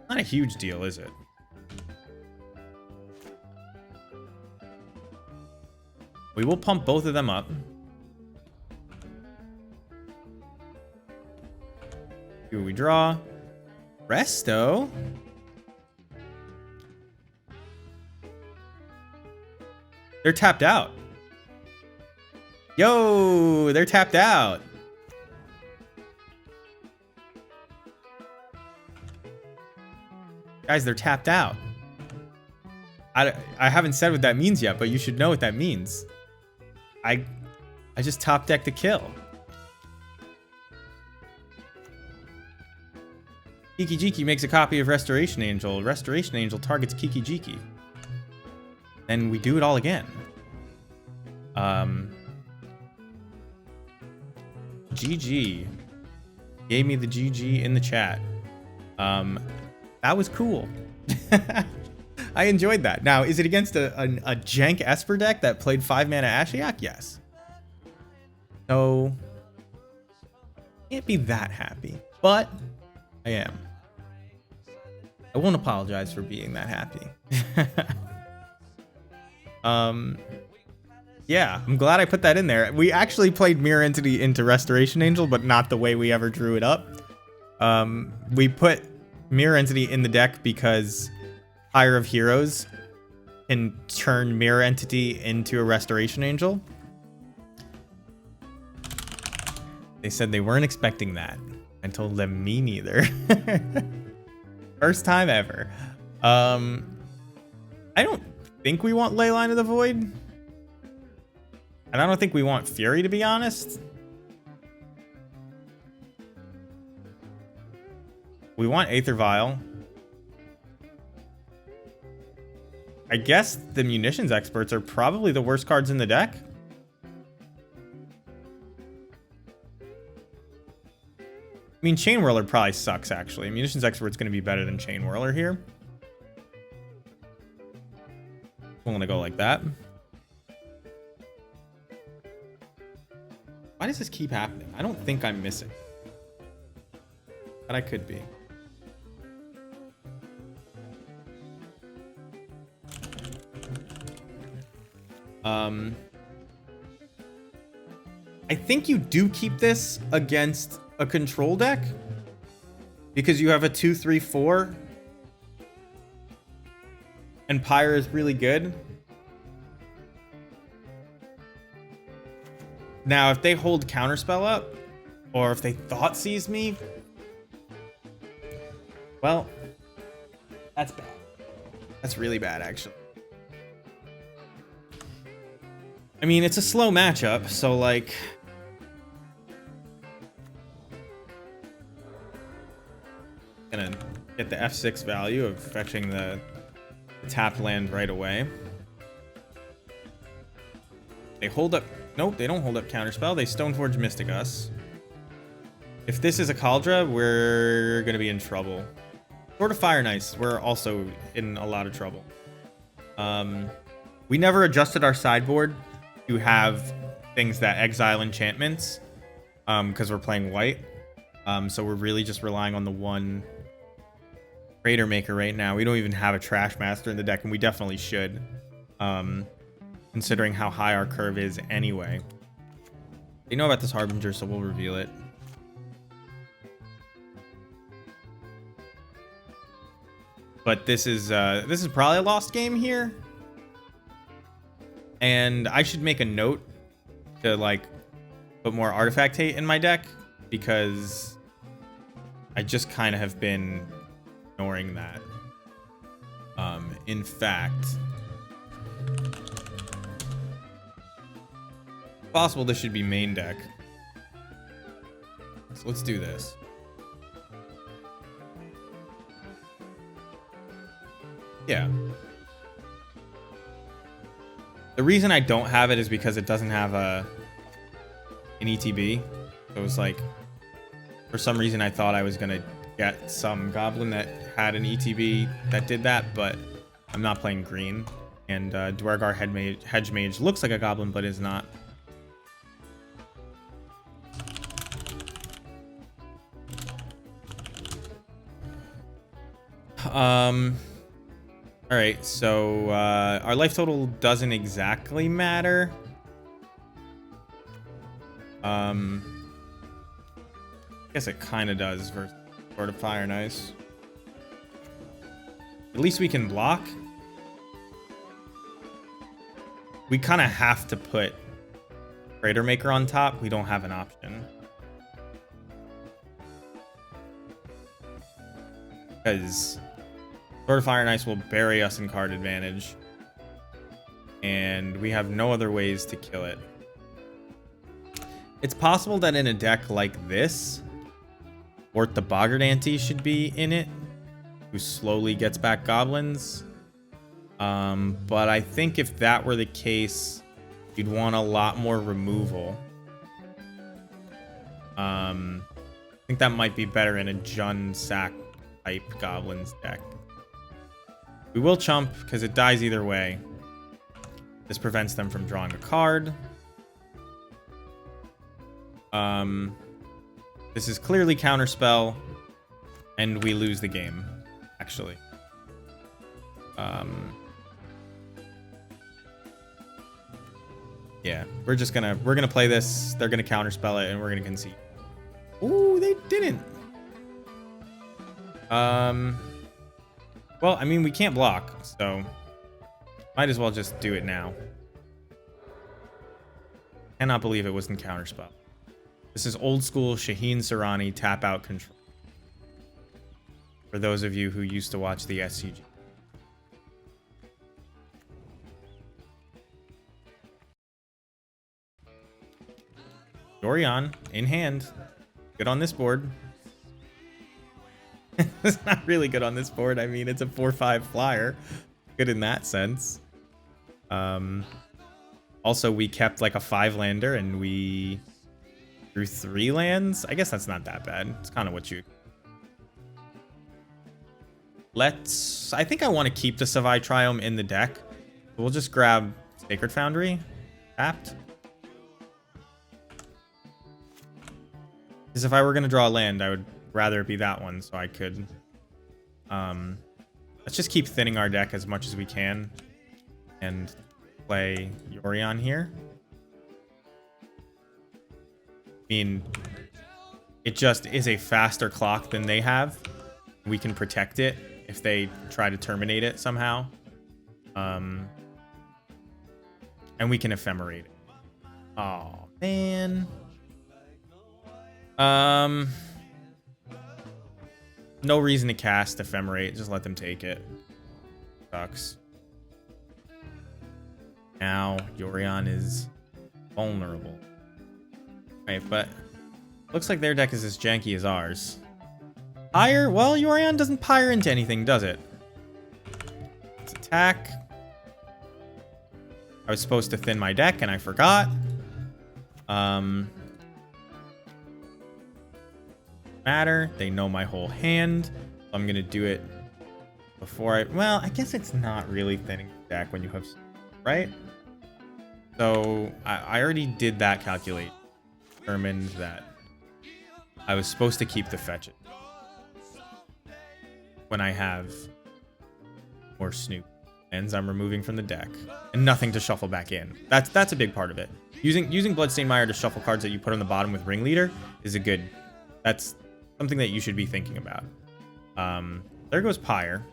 Not a huge deal, is it? We will pump both of them up. Here we draw. Resto. They're tapped out. Yo, they're tapped out. Guys, they're tapped out. I haven't said what that means yet, but you should know what that means. I just top deck the kill. Kiki Jiki makes a copy of Restoration Angel. Restoration Angel targets Kiki Jiki. Then we do it all again. GG. Gave me the GG in the chat. That was cool. I enjoyed that. Now, is it against a jank Esper deck that played 5 mana Ashiok? Yes. So, can't be that happy, but I am. I won't apologize for being that happy. Yeah, I'm glad I put that in there. We actually played Mirror Entity into Restoration Angel, but not the way we ever drew it up. We put Mirror Entity in the deck because Hire of Heroes can turn Mirror Entity into a Restoration Angel. They said they weren't expecting that. I told them me neither. First time ever. I don't think we want Leyline of the Void. And I don't think we want Fury, to be honest. We want Aether Vial. I guess the Munitions Experts are probably the worst cards in the deck. I mean, Chain Whirler probably sucks, actually. Munitions Expert's going to be better than Chain Whirler here. I'm going to go like that. Why does this keep happening? I don't think I'm missing. But I could be. I think you do keep this against a control deck because you have a 2/3/4 and Pyre is really good. Now, if they hold Counterspell up, or if they Thought Seize me, well, that's bad. That's really bad, actually. I mean, it's a slow matchup, so like... Gonna get the F6 value of fetching the tapped land right away. They hold up. Nope, they don't hold up Counterspell. They Stoneforge Mystic us. If this is a Kaldra, we're going to be in trouble. Sword of Fire and Ice, we're also in a lot of trouble. We never adjusted our sideboard to have things that exile enchantments because we're playing white. So we're really just relying on the one Crater Maker right now. We don't even have a Trash Master in the deck, and we definitely should, considering how high our curve is anyway. You know about this Harbinger, so we'll reveal it. But this is probably a lost game here. And I should make a note to like put more artifact hate in my deck, because I just kind of have been ignoring that. In fact, possible this should be main deck. So let's do this. Yeah. The reason I don't have it is because it doesn't have an ETB. So it was like, for some reason I thought I was gonna get some goblin that had an ETB that did that, but I'm not playing green. And Dwargar Hedge Mage looks like a goblin, but is not. All right, so our life total doesn't exactly matter. I guess it kind of does versus Sword of Fire and Ice. At least we can block. We kind of have to put Crater Maker on top. We don't have an option. Because Sword of Fire and Ice will bury us in card advantage. And we have no other ways to kill it. It's possible that in a deck like this, Wort the Boggart Ante should be in it, who slowly gets back goblins. But I think if that were the case, you'd want a lot more removal. I think that might be better in a Jund Sack type goblins deck. We will chump because it dies either way. This prevents them from drawing a card. This is clearly counterspell, and we lose the game, actually. Yeah, we're gonna play this. They're gonna counterspell it, and we're gonna concede. Ooh, they didn't. Well, I mean, we can't block, so might as well just do it now. Cannot believe it wasn't counterspell. This is old school Shaheen Sarani tap out control. For those of you who used to watch the SCG. Yorion in hand. Good on this board. It's not really good on this board. I mean, it's a 4/5 flyer. Good in that sense. Also, we kept like a 5-lander and we drew 3 lands. I guess that's not that bad. It's kind of what you... I think I want to keep the Savai Triome in the deck. We'll just grab Sacred Foundry. Tapped. Because if I were going to draw a land, I would rather it be that one, so I could... let's just keep thinning our deck as much as we can. And play Yorion here. I mean, it just is a faster clock than they have. We can protect it if they try to terminate it somehow. And we can ephemerate it. Oh, man. No reason to cast Ephemerate. Just let them take it. Sucks. Now, Yorion is vulnerable. Right, but looks like their deck is as janky as ours. Pyre? Well, Yorion doesn't pyre into anything, does it? Let's attack. I was supposed to thin my deck and I forgot. Matter. They know my whole hand. So I'm gonna do it before I guess it's not really thinning the deck when you have, right? So I already did that calculation. Determined that I was supposed to keep the fetch it when I have more Snoop lands I'm removing from the deck and nothing to shuffle back in. That's a big part of it. Using Bloodstained Mire to shuffle cards that you put on the bottom with Ringleader is that's something that you should be thinking about. There goes Pyre.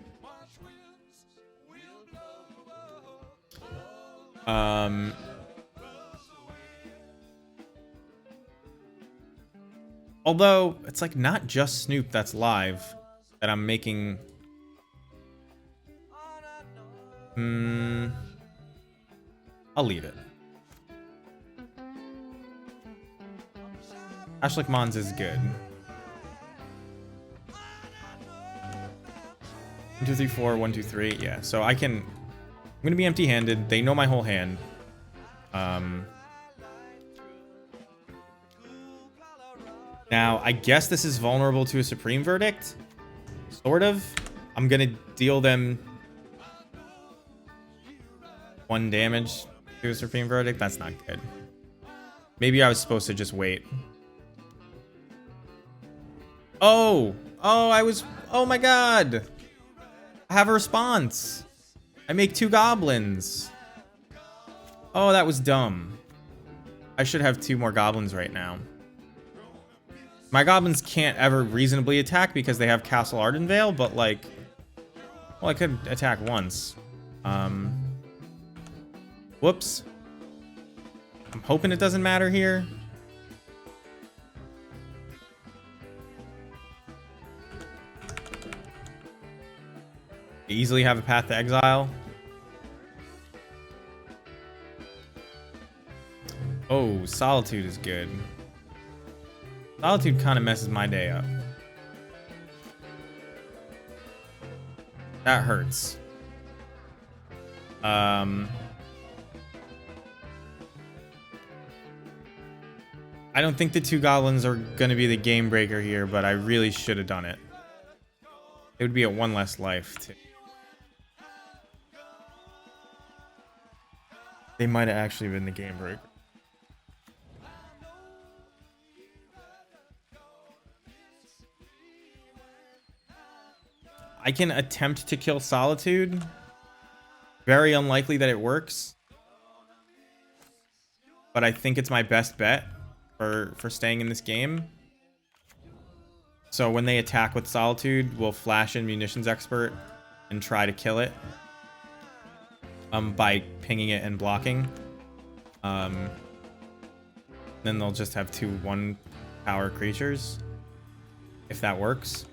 Although it's like not just Snoop that's live that I'm making. I'll leave it. Ashlik Mons is good. 1, 2, 3, 4, 1, 2, 3. Yeah, so I'm gonna be empty-handed. They know my whole hand. Now, I guess this is vulnerable to a Supreme Verdict. Sort of. I'm gonna deal them 1 damage to a Supreme Verdict. That's not good. Maybe I was supposed to just wait. Oh, oh my god. I have a response. I make 2 goblins. Oh, that was dumb. I should have 2 more goblins right now. My goblins can't ever reasonably attack because they have Castle Ardenvale, but like, well, I could attack once. Whoops. I'm hoping it doesn't matter here. Easily have a Path to Exile. Oh, Solitude is good. Solitude kind of messes my day up. That hurts. I don't think the 2 goblins are going to be the game breaker here, but I really should have done it. It would be at 1 less life, too. They might have actually been the game breaker. I can attempt to kill Solitude. Very unlikely that it works. But I think it's my best bet for staying in this game. So when they attack with Solitude, we'll flash in Munitions Expert and try to kill it. By pinging it and blocking. Then they'll just have 2 1-power creatures. If that works.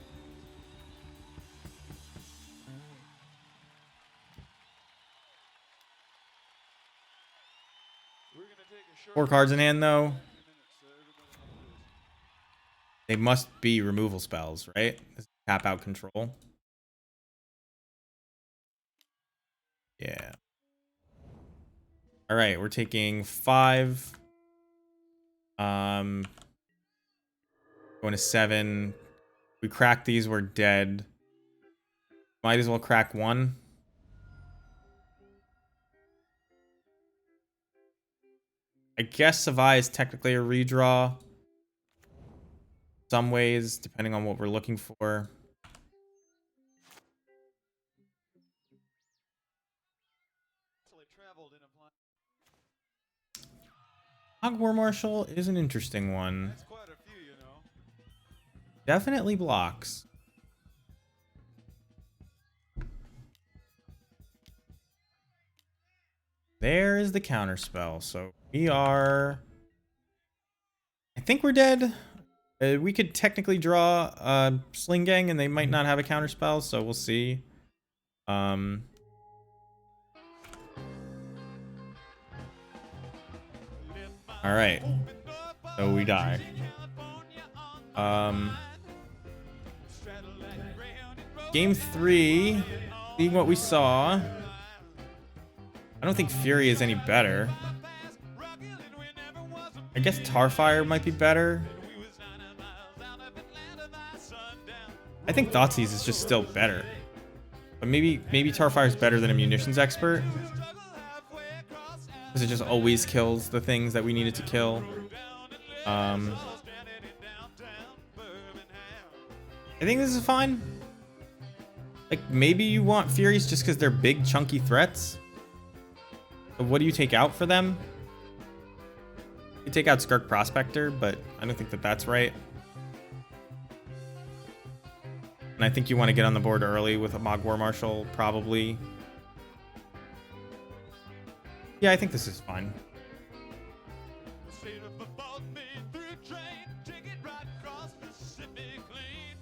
Four cards in hand, though. They must be removal spells, right? Tap out control. Yeah. All right, we're taking 5. Going to 7. We crack these, we're dead. Might as well crack 1. I guess Savai is technically a redraw. Some ways, depending on what we're looking for. Hog Marshal is an interesting one. Definitely blocks. There is the counter spell. So we are... I think we're dead. We could technically draw Sling Gang and they might not have a counter spell, so we'll see. All right. So we die. Game 3, seeing what we saw. I don't think Fury is any better. I guess Tarfire might be better. I think Thoughtseize is just still better. But maybe Tarfire is better than a Munitions Expert. Because it just always kills the things that we needed to kill. I think this is fine. Like, maybe you want Furies just because they're big, chunky threats. But what do you take out for them? You take out Skirk Prospector, but I don't think that that's right. And I think you want to get on the board early with a Mog War Marshal, probably. Yeah, I think this is fine.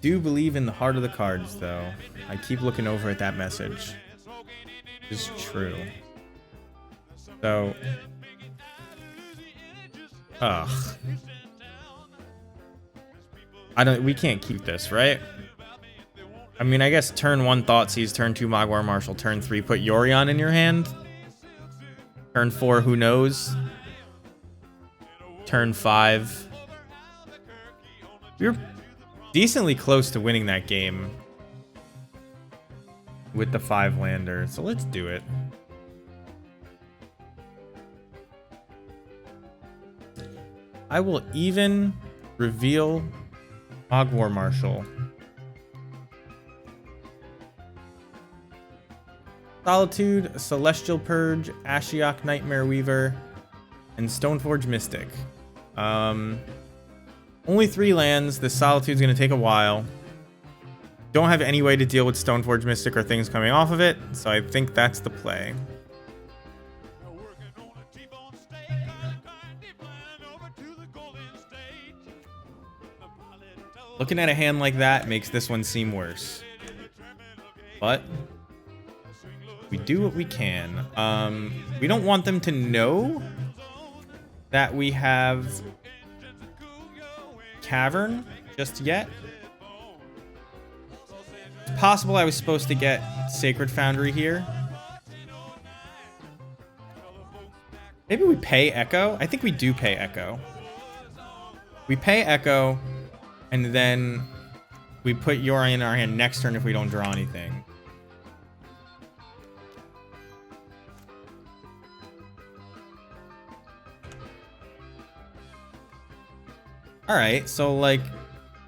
Do believe in the heart of the cards, though. I keep looking over at that message. It's true. So... ugh. We can't keep this, right? I mean, I guess turn 1 Thoughtseize, turn 2 Mog War Marshal, turn 3 put Yorion in your hand. Turn 4, who knows? Turn 5. We're decently close to winning that game with the 5 lander, so let's do it. I will even reveal Mog War Marshal. Solitude, Celestial Purge, Ashiok Nightmare Weaver, and Stoneforge Mystic. Only 3 lands. This Solitude's going to take a while. Don't have any way to deal with Stoneforge Mystic or things coming off of it, so I think that's the play. Looking at a hand like that makes this one seem worse. But we do what we can. We don't want them to know that we have Cavern just yet. It's possible I was supposed to get Sacred Foundry here. Maybe we pay Echo. I think we do pay Echo. We pay Echo, and then we put Yorion in our hand next turn if we don't draw anything. Alright, so like,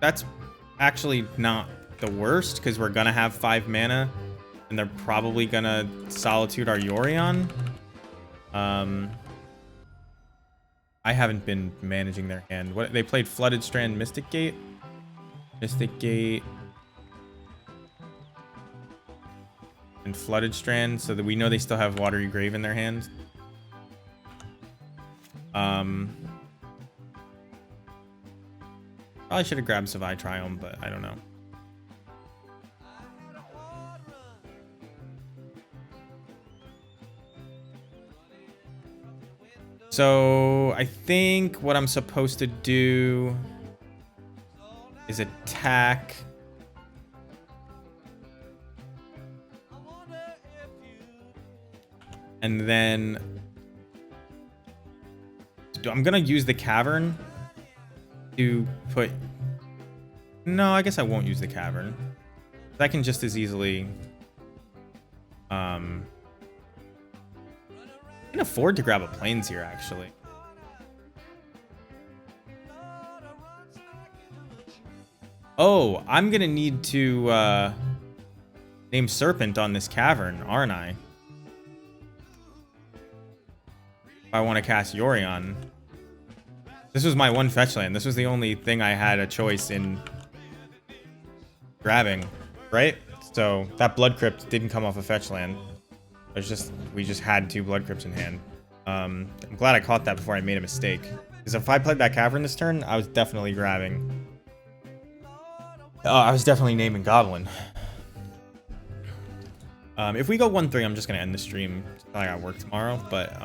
that's actually not the worst, because we're gonna have 5 mana, and they're probably gonna Solitude our Yorion. I haven't been managing their hand. What they played? Flooded Strand, Mystic Gate, and Flooded Strand, so that we know they still have Watery Grave in their hand. Probably should have grabbed Savai Triumph, but I don't know. So I think what I'm supposed to do is attack. And then I'm gonna use the Cavern to put... No, I guess I won't use the Cavern. I can just as easily... I can afford to grab a Plains here, actually. Oh, I'm gonna need to name Serpent on this Cavern, aren't I? If I want to cast Yorion. This was my one fetch land. This was the only thing I had a choice in grabbing, right? So that Blood Crypt didn't come off a fetch land. We just had 2 Blood Crypts in hand. I'm glad I caught that before I made a mistake. Because if I played that Cavern this turn, I was definitely grabbing. I was definitely naming Goblin. If we go 1-3, I'm just gonna end the stream. I got work tomorrow, but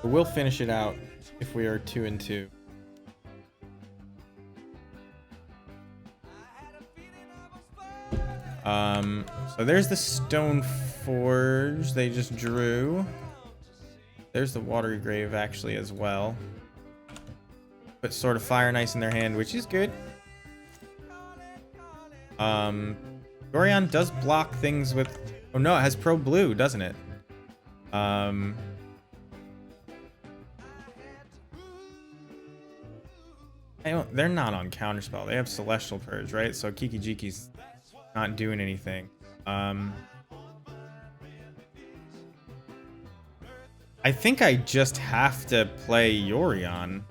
we'll finish it out if we are 2-2. So there's the stone forge they just drew. There's the watery grave actually as well. Put Sword of Fire and Ice in their hand, which is good. Yorion does block things with... Oh no, it has Pro Blue, doesn't it? They're not on Counterspell. They have Celestial Purge, right? So Kiki-Jiki's not doing anything. I think I just have to play Yorion.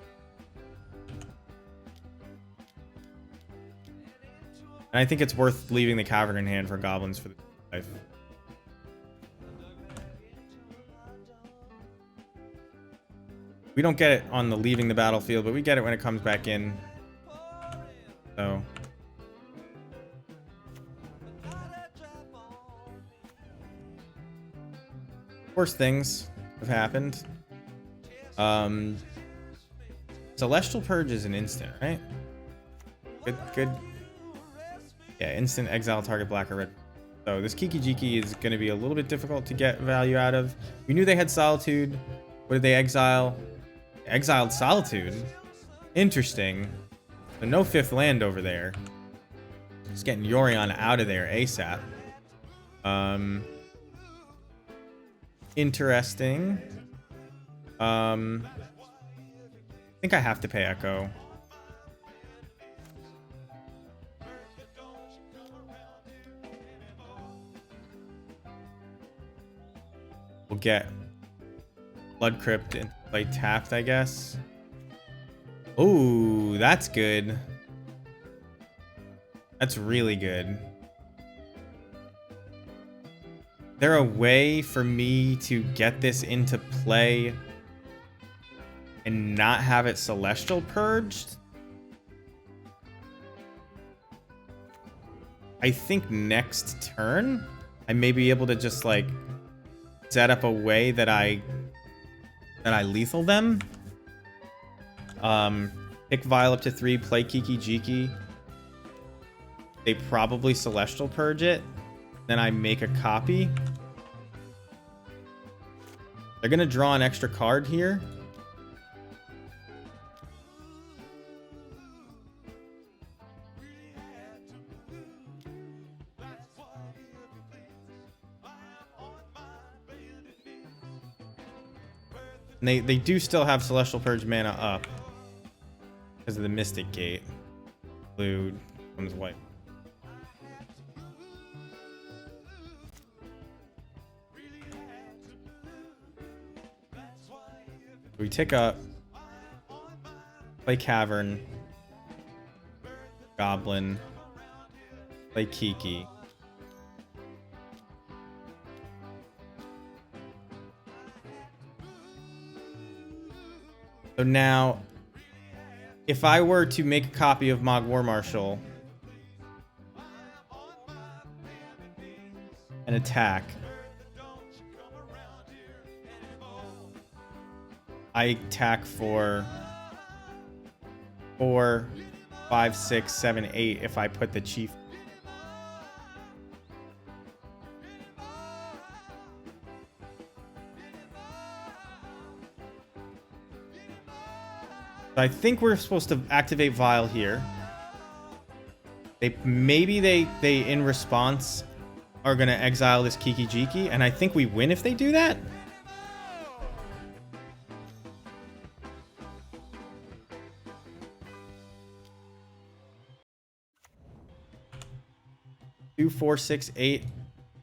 And I think it's worth leaving the Cavern in hand for Goblins for the life. We don't get it on the leaving the battlefield, but we get it when it comes back in. So... worse things have happened. Celestial Purge is an instant, right? Good. Yeah, instant exile target black or red. So this Kiki-Jiki is going to be a little bit difficult to get value out of. We knew they had Solitude. What did they exile? Exiled Solitude. Interesting. So no fifth land over there. Just getting Yorion out of there ASAP. Interesting. I think I have to pay Echo. We'll get Blood Crypt and play tapped, I guess. Ooh, that's good. That's really good. Is there a way for me to get this into play and not have it Celestial Purged? I think next turn I may be able to just like set up a way that I lethal them. Pick Vile up to 3, play Kiki-Jiki. They probably Celestial Purge it. Then I make a copy. They're gonna draw an extra card here. And they do still have Celestial Purge mana up because of the Mystic Gate. Blue becomes white. We tick up, play Cavern, Goblin, play Kiki. So now, if I were to make a copy of Mog War Marshal and attack, I attack for 4, 5, 6, 7, 8 if I put the Chief. I think we're supposed to activate Vile here. Maybe they in response are gonna exile this Kiki-Jiki, and I think we win if they do that. Two, 4, 6, 8,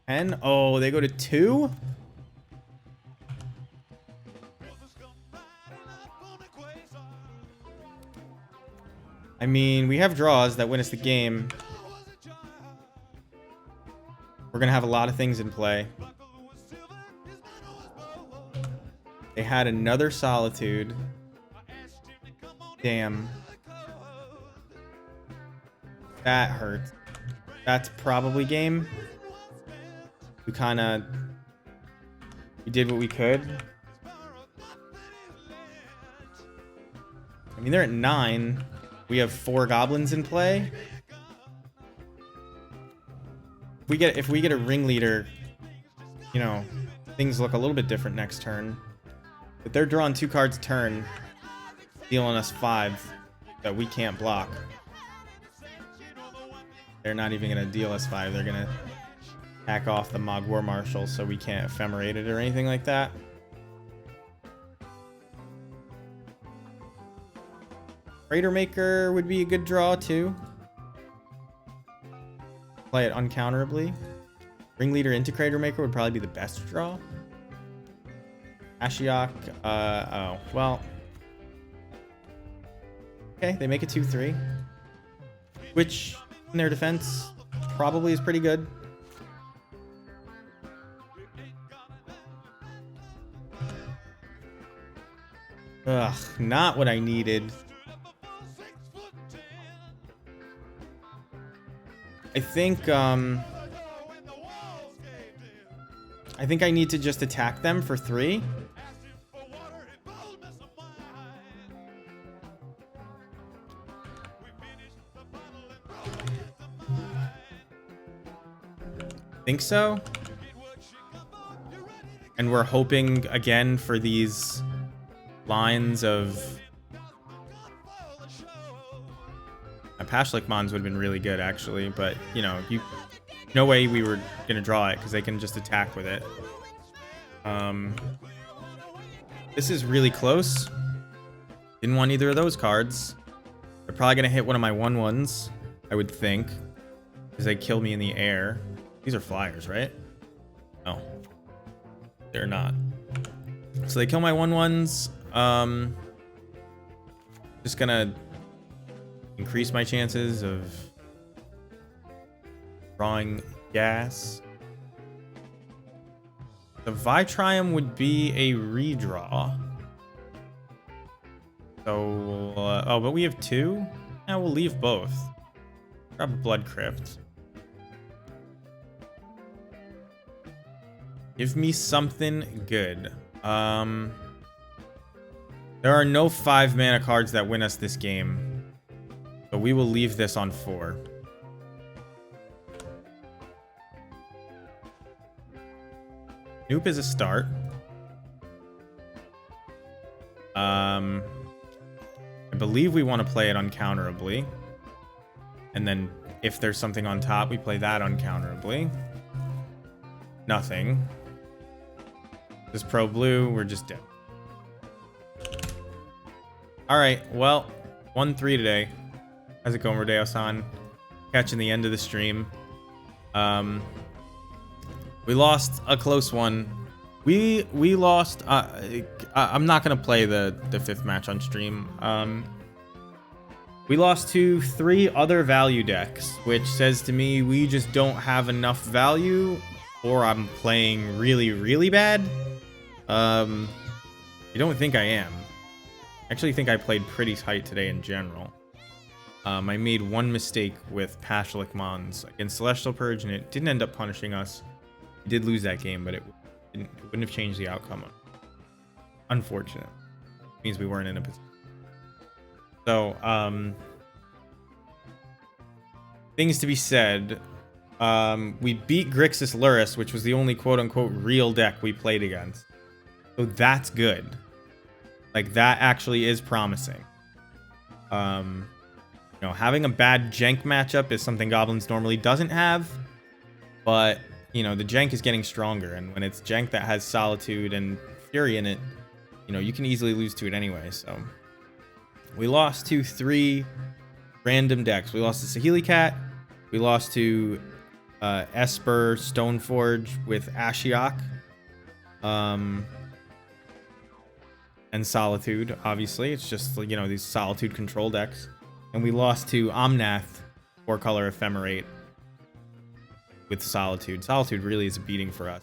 10. Oh, they go to 2. I mean, we have draws that win us the game. We're gonna have a lot of things in play. They had another Solitude. Damn. That hurts. That's probably game. We did what we could. I mean, they're at 9. We have 4 Goblins in play. if we get a ringleader, you know, things look a little bit different next turn. But they're drawing 2 cards a turn, dealing us 5 that we can't block. They're not even gonna deal us 5. They're gonna hack off the Mog War Marshal so we can't ephemerate it or anything like that. Raider Maker would be a good draw too. Play it uncounterably. Ringleader into Crater Maker would probably be the best draw. Ashiok, oh, well. Okay, they make it 2-3. Which, in their defense, probably is pretty good. Ugh, not what I needed. I think I need to just attack them for 3. Think so? And we're hoping again for these lines of Pashlik Mons would have been really good actually, but you know, no way we were gonna draw it because they can just attack with it. This is really close. Didn't want either of those cards. They're probably gonna hit one of my 1/1s, I would think, because they kill me in the air. These are flyers, right? No, they're not. So they kill my 1/1s. Just gonna increase my chances of drawing gas. The Vitrium would be a redraw. So, oh, but we have 2? Yeah, we'll leave both. Grab a Blood Crypt. Give me something good. There are no 5 mana cards that win us this game. So we will leave this on 4. Noop is a start. I believe we want to play it uncounterably. And then if there's something on top, we play that uncounterably. Nothing. This pro blue, we're just dead. Alright, well, 1-3 today. How's it going, Rodeo-san? Catching the end of the stream. We lost a close one. We lost. I'm not gonna play the 5th match on stream. We lost to 3 other value decks, which says to me we just don't have enough value, or I'm playing really, really bad. I don't think I am. I actually think I played pretty tight today in general. I made one mistake with Pashlik Mons against Celestial Purge, and it didn't end up punishing us. We did lose that game, but it wouldn't have changed the outcome. Unfortunate. It means we weren't in a position. So, things to be said. We beat Grixis Lurrus, which was the only quote-unquote real deck we played against. So that's good. Like, that actually is promising. You know, having a bad Jank matchup is something Goblins normally doesn't have, but, you know, the Jank is getting stronger, and when it's Jank that has Solitude and Fury in it, you know, you can easily lose to it anyway, so. We lost to 3 random decks. We lost to Sahili Cat, we lost to Esper Stoneforge with Ashiok, and Solitude, obviously. It's just, you know, these Solitude control decks. And we lost to Omnath, 4-color Ephemerate with Solitude. Solitude really is a beating for us.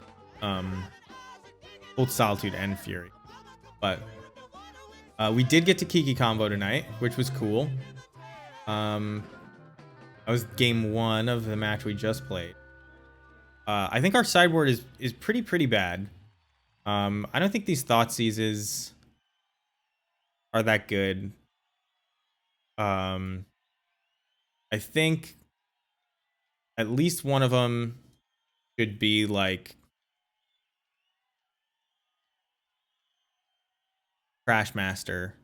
Both Solitude and Fury. But we did get to Kiki combo tonight, which was cool. That was game 1 of the match we just played. I think our sideboard is pretty bad. I don't think these Thoughtseizes are that good. I think at least one of them should be like Crash Master.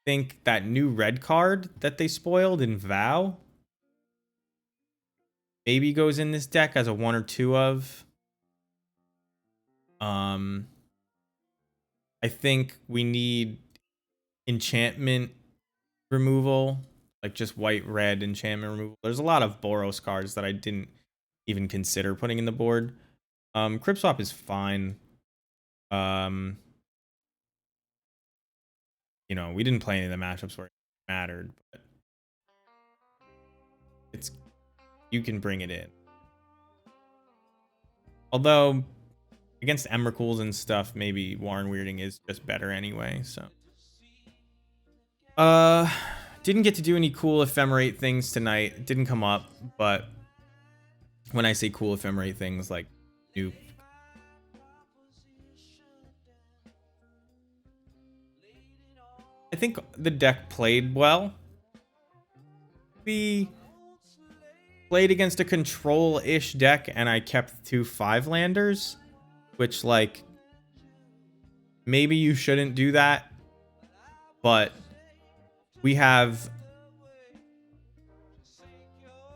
Think that new red card that they spoiled in Vow maybe goes in this deck as a 1 or 2 of. I think we need enchantment removal, like just white red enchantment removal. There's a lot of Boros cards that I didn't even consider putting in the board. Crypt Swap is fine. You know, we didn't play any of the matchups where it mattered, but it's, you can bring it in. Although against Emrakul's and stuff, maybe Warren Weirding is just better anyway, so. Didn't get to do any cool ephemerate things tonight. It didn't come up, but when I say cool ephemerate things, like new. I think the deck played well. We played against a control-ish deck, and I kept 2 5-landers, which, like, maybe you shouldn't do that, but we have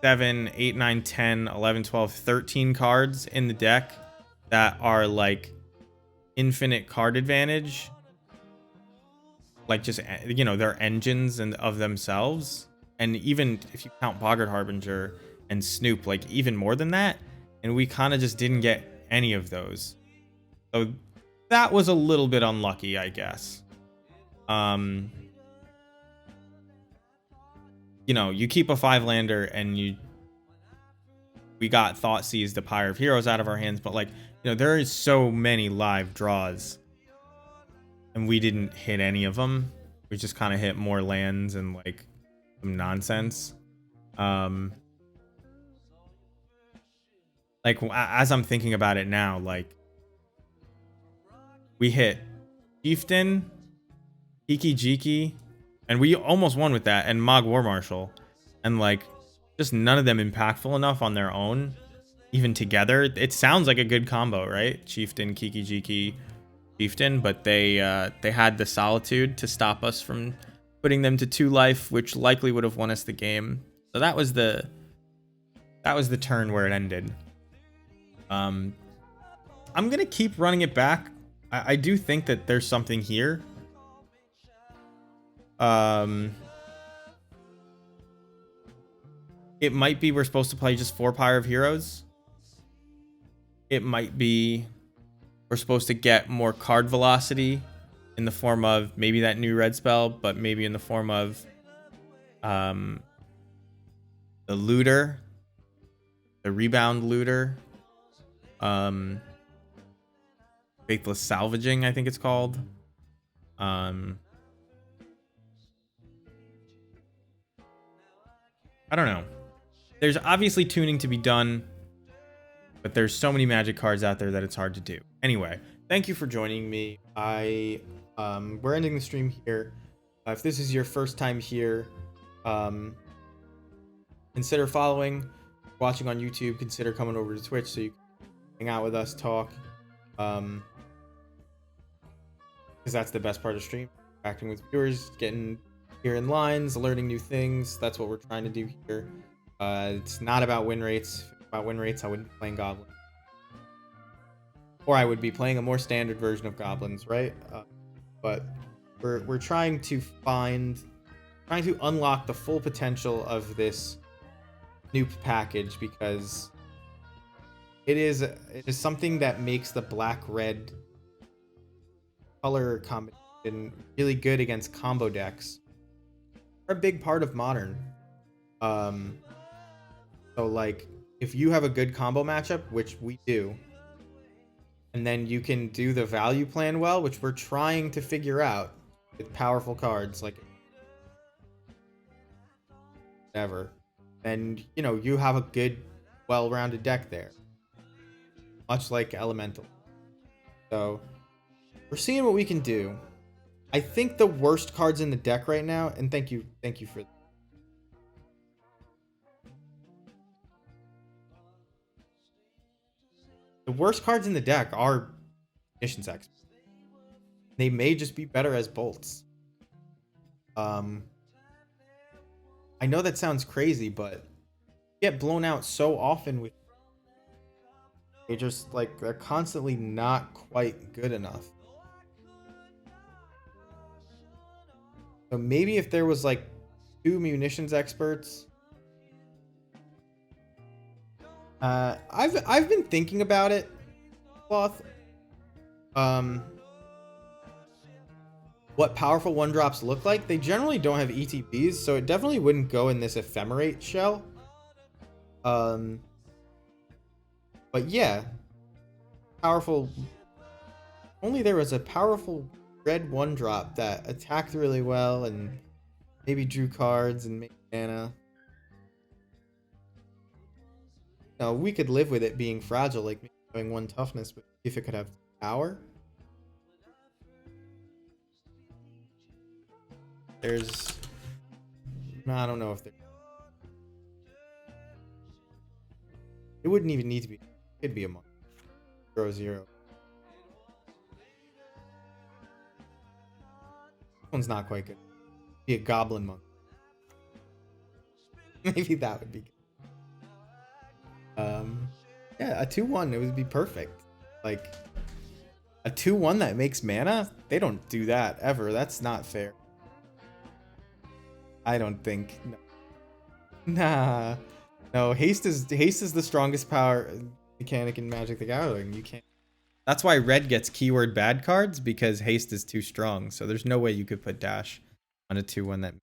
7, 8, 9, 10, 11, 12, 13 cards in the deck that are like infinite card advantage. Like, just, you know, they're engines and of themselves. And even if you count Boggart Harbinger and Snoop, like even more than that. And we kind of just didn't get any of those. So that was a little bit unlucky, I guess. You know, you keep a 5-lander and we got Thoughtseize, the Pyre of Heroes, out of our hands, but like, you know, there is so many live draws and we didn't hit any of them. We just kind of hit more lands and like some nonsense. Like, as I'm thinking about it now, like, we hit Chieftain, Kiki Jiki, and we almost won with that, and Mog War Marshal, and like, just none of them impactful enough on their own, even together. It sounds like a good combo, right? Chieftain, Kiki Jiki, Chieftain, but they had the Solitude to stop us from putting them to 2 life, which likely would have won us the game. So that was the turn where it ended. I'm gonna keep running it back. I do think that there's something here. It might be we're supposed to play just 4 Pyre of Heroes. It might be we're supposed to get more card velocity in the form of maybe that new red spell, but maybe in the form of the looter, the rebound looter, faithless salvaging, I think it's called. I don't know. There's obviously tuning to be done, but there's so many Magic cards out there that it's hard to do. Anyway, thank you for joining me. We're ending the stream here. If this is your first time here, consider following, watching on YouTube. Consider coming over to Twitch so you can hang out with us, talk. Because that's the best part of stream. Interacting with viewers, getting here in lines, learning new things. That's what we're trying to do here. It's not about win rates. If it's about win rates, I wouldn't be playing Goblins. Or I would be playing a more standard version of Goblins, right? But we're trying to unlock the full potential of this new package, because it is something that makes the black-red color combination really good against combo decks. They're a big part of Modern. So like, if you have a good combo matchup, which we do, and then you can do the value plan well, which we're trying to figure out with powerful cards like whatever, then you know you have a good, well-rounded deck there, much like Elemental. So we're seeing what we can do. I think the worst cards in the deck right now, and thank you for The worst cards in the deck are Munitions Expert. They may just be better as bolts. I know that sounds crazy, but get blown out so often with they just like they're constantly not quite good enough. So maybe if there was like 2 munitions experts. I've been thinking about it, Cloth. What powerful 1-drops look like. They generally don't have ETBs, so it definitely wouldn't go in this ephemerate shell. But yeah, powerful. Only there was a powerful red 1-drop that attacked really well and maybe drew cards and made mana. No, we could live with it being fragile, like having 1 toughness, but if it could have power. There's, I don't know if there. It wouldn't even need to be. It could be a monk. 0/0. This one's not quite good. Be a goblin monk. Maybe that would be good. Yeah, a 2/1, it would be perfect. Like a 2/1 that makes mana. They don't do that ever. That's not fair. I don't think. No. Nah. No, haste is the strongest power mechanic in Magic the Gathering. You can't. That's why red gets keyword bad cards, because haste is too strong. So there's no way you could put dash on a 2/1 that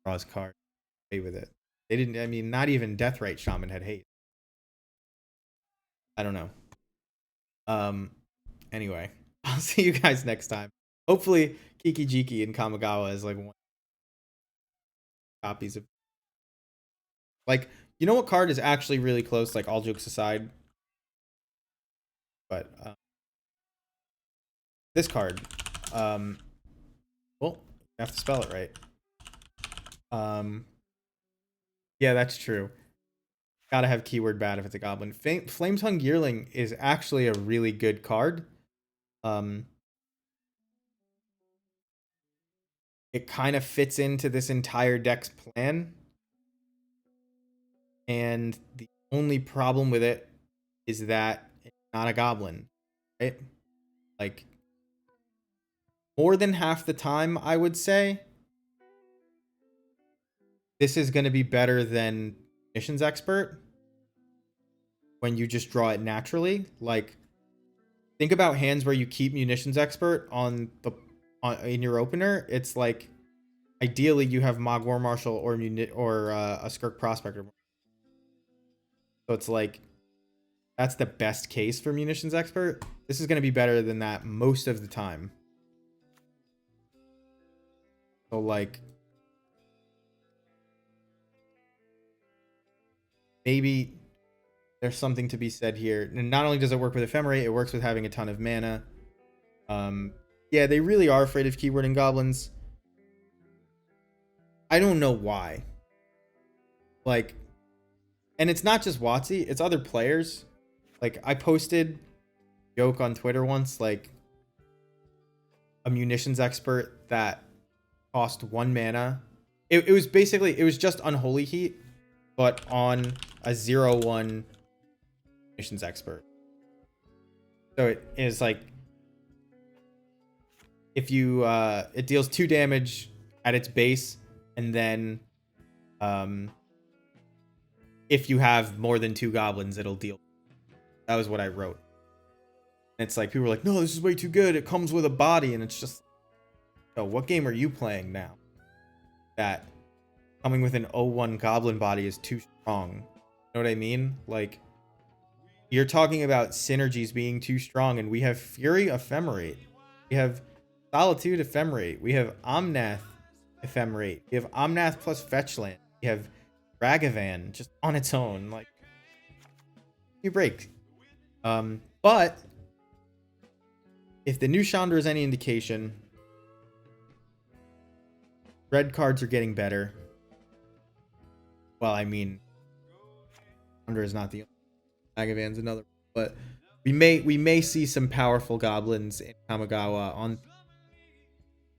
draws cards. Play with it. They didn't. I mean, not even Deathrite Shaman had haste. I don't know. Anyway, I'll see you guys next time. Hopefully, Kiki Jiki and Kamigawa is like 1 copies of. Like, you know what card is actually really close, like all jokes aside? But this card. Well, you have to spell it right. Yeah, that's true. Gotta have keyword bad if it's a goblin. Flametongue Yearling is actually a really good card. It kind of fits into this entire deck's plan. And the only problem with it is that it's not a goblin, right? Like, more than half the time, I would say, this is going to be better than Missions Expert when you just draw it naturally. Like, think about hands where you keep Munitions Expert in your opener. It's like, ideally, you have Mog War Marshal or a Skirk Prospector. So it's like, that's the best case for Munitions Expert. This is going to be better than that most of the time. So, like, maybe there's something to be said here. And not only does it work with Ephemerate, it works with having a ton of mana. Yeah, they really are afraid of keywording goblins. I don't know why. Like, and it's not just WotC, it's other players. Like, I posted a joke on Twitter once, like, a Munitions Expert that cost 1 mana. It was basically, it was just Unholy Heat, but on a 0/1 Munitions Expert. So it is like, if you it deals 2 damage at its base, and then if you have more than 2 goblins, it'll deal. That was what I wrote. And it's like, people were like, no, this is way too good, it comes with a body. And it's just, oh, what game are you playing now that coming with an 0/1 goblin body is too strong? You know what I mean? Like, you're talking about synergies being too strong, and we have Fury Ephemerate, we have Solitude Ephemerate, we have Omnath Ephemerate, we have Omnath plus Fetchland, we have Ragavan just on its own. Like, you break. But if the new Chandra is any indication, red cards are getting better. Well, I mean, Chandra is not the only. Magavan's another, but we may see some powerful goblins in Kamigawa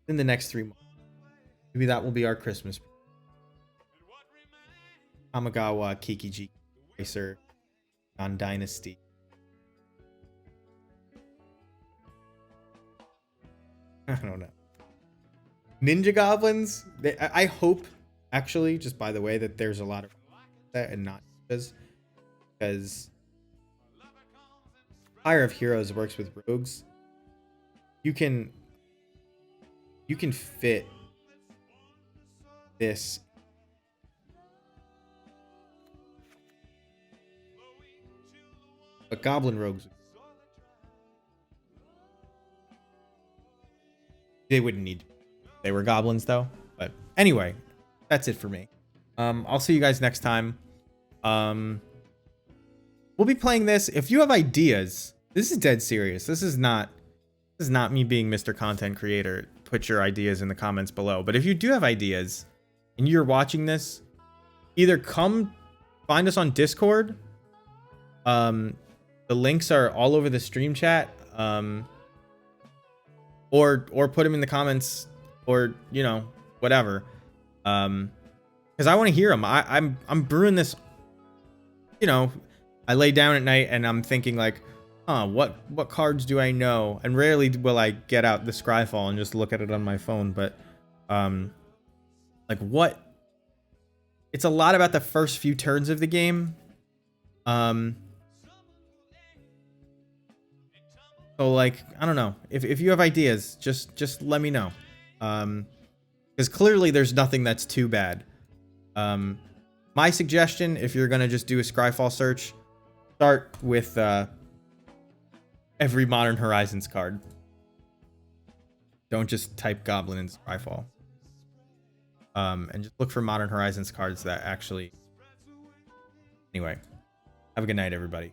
in the next 3 months. Maybe that will be our Christmas. Kamigawa Kikiji Racer on Dynasty. I don't know. Ninja goblins. I hope, actually, just by the way, that there's a lot of that and not because Fire of Heroes works with rogues. You can fit this but goblin rogues, they wouldn't need to. They were goblins though. But anyway, that's it for me. I'll see you guys next time. We'll be playing this. If you have ideas, this is dead serious. This is not me being Mr. Content Creator. Put your ideas in the comments below. But if you do have ideas and you're watching this, either come find us on Discord. The links are all over the stream chat. Or put them in the comments, or whatever. Because I want to hear them. I'm brewing this. I lay down at night and I'm thinking like, what cards do I know? And rarely will I get out the Scryfall and just look at it on my phone. But like what? It's a lot about the first few turns of the game. So like, I don't know. If you have ideas, just let me know. Because clearly there's nothing that's too bad. My suggestion, if you're gonna just do a Scryfall search, start with every Modern Horizons card. Don't just type Goblin in Scryfall. And just look for Modern Horizons cards that actually. Anyway, have a good night, everybody.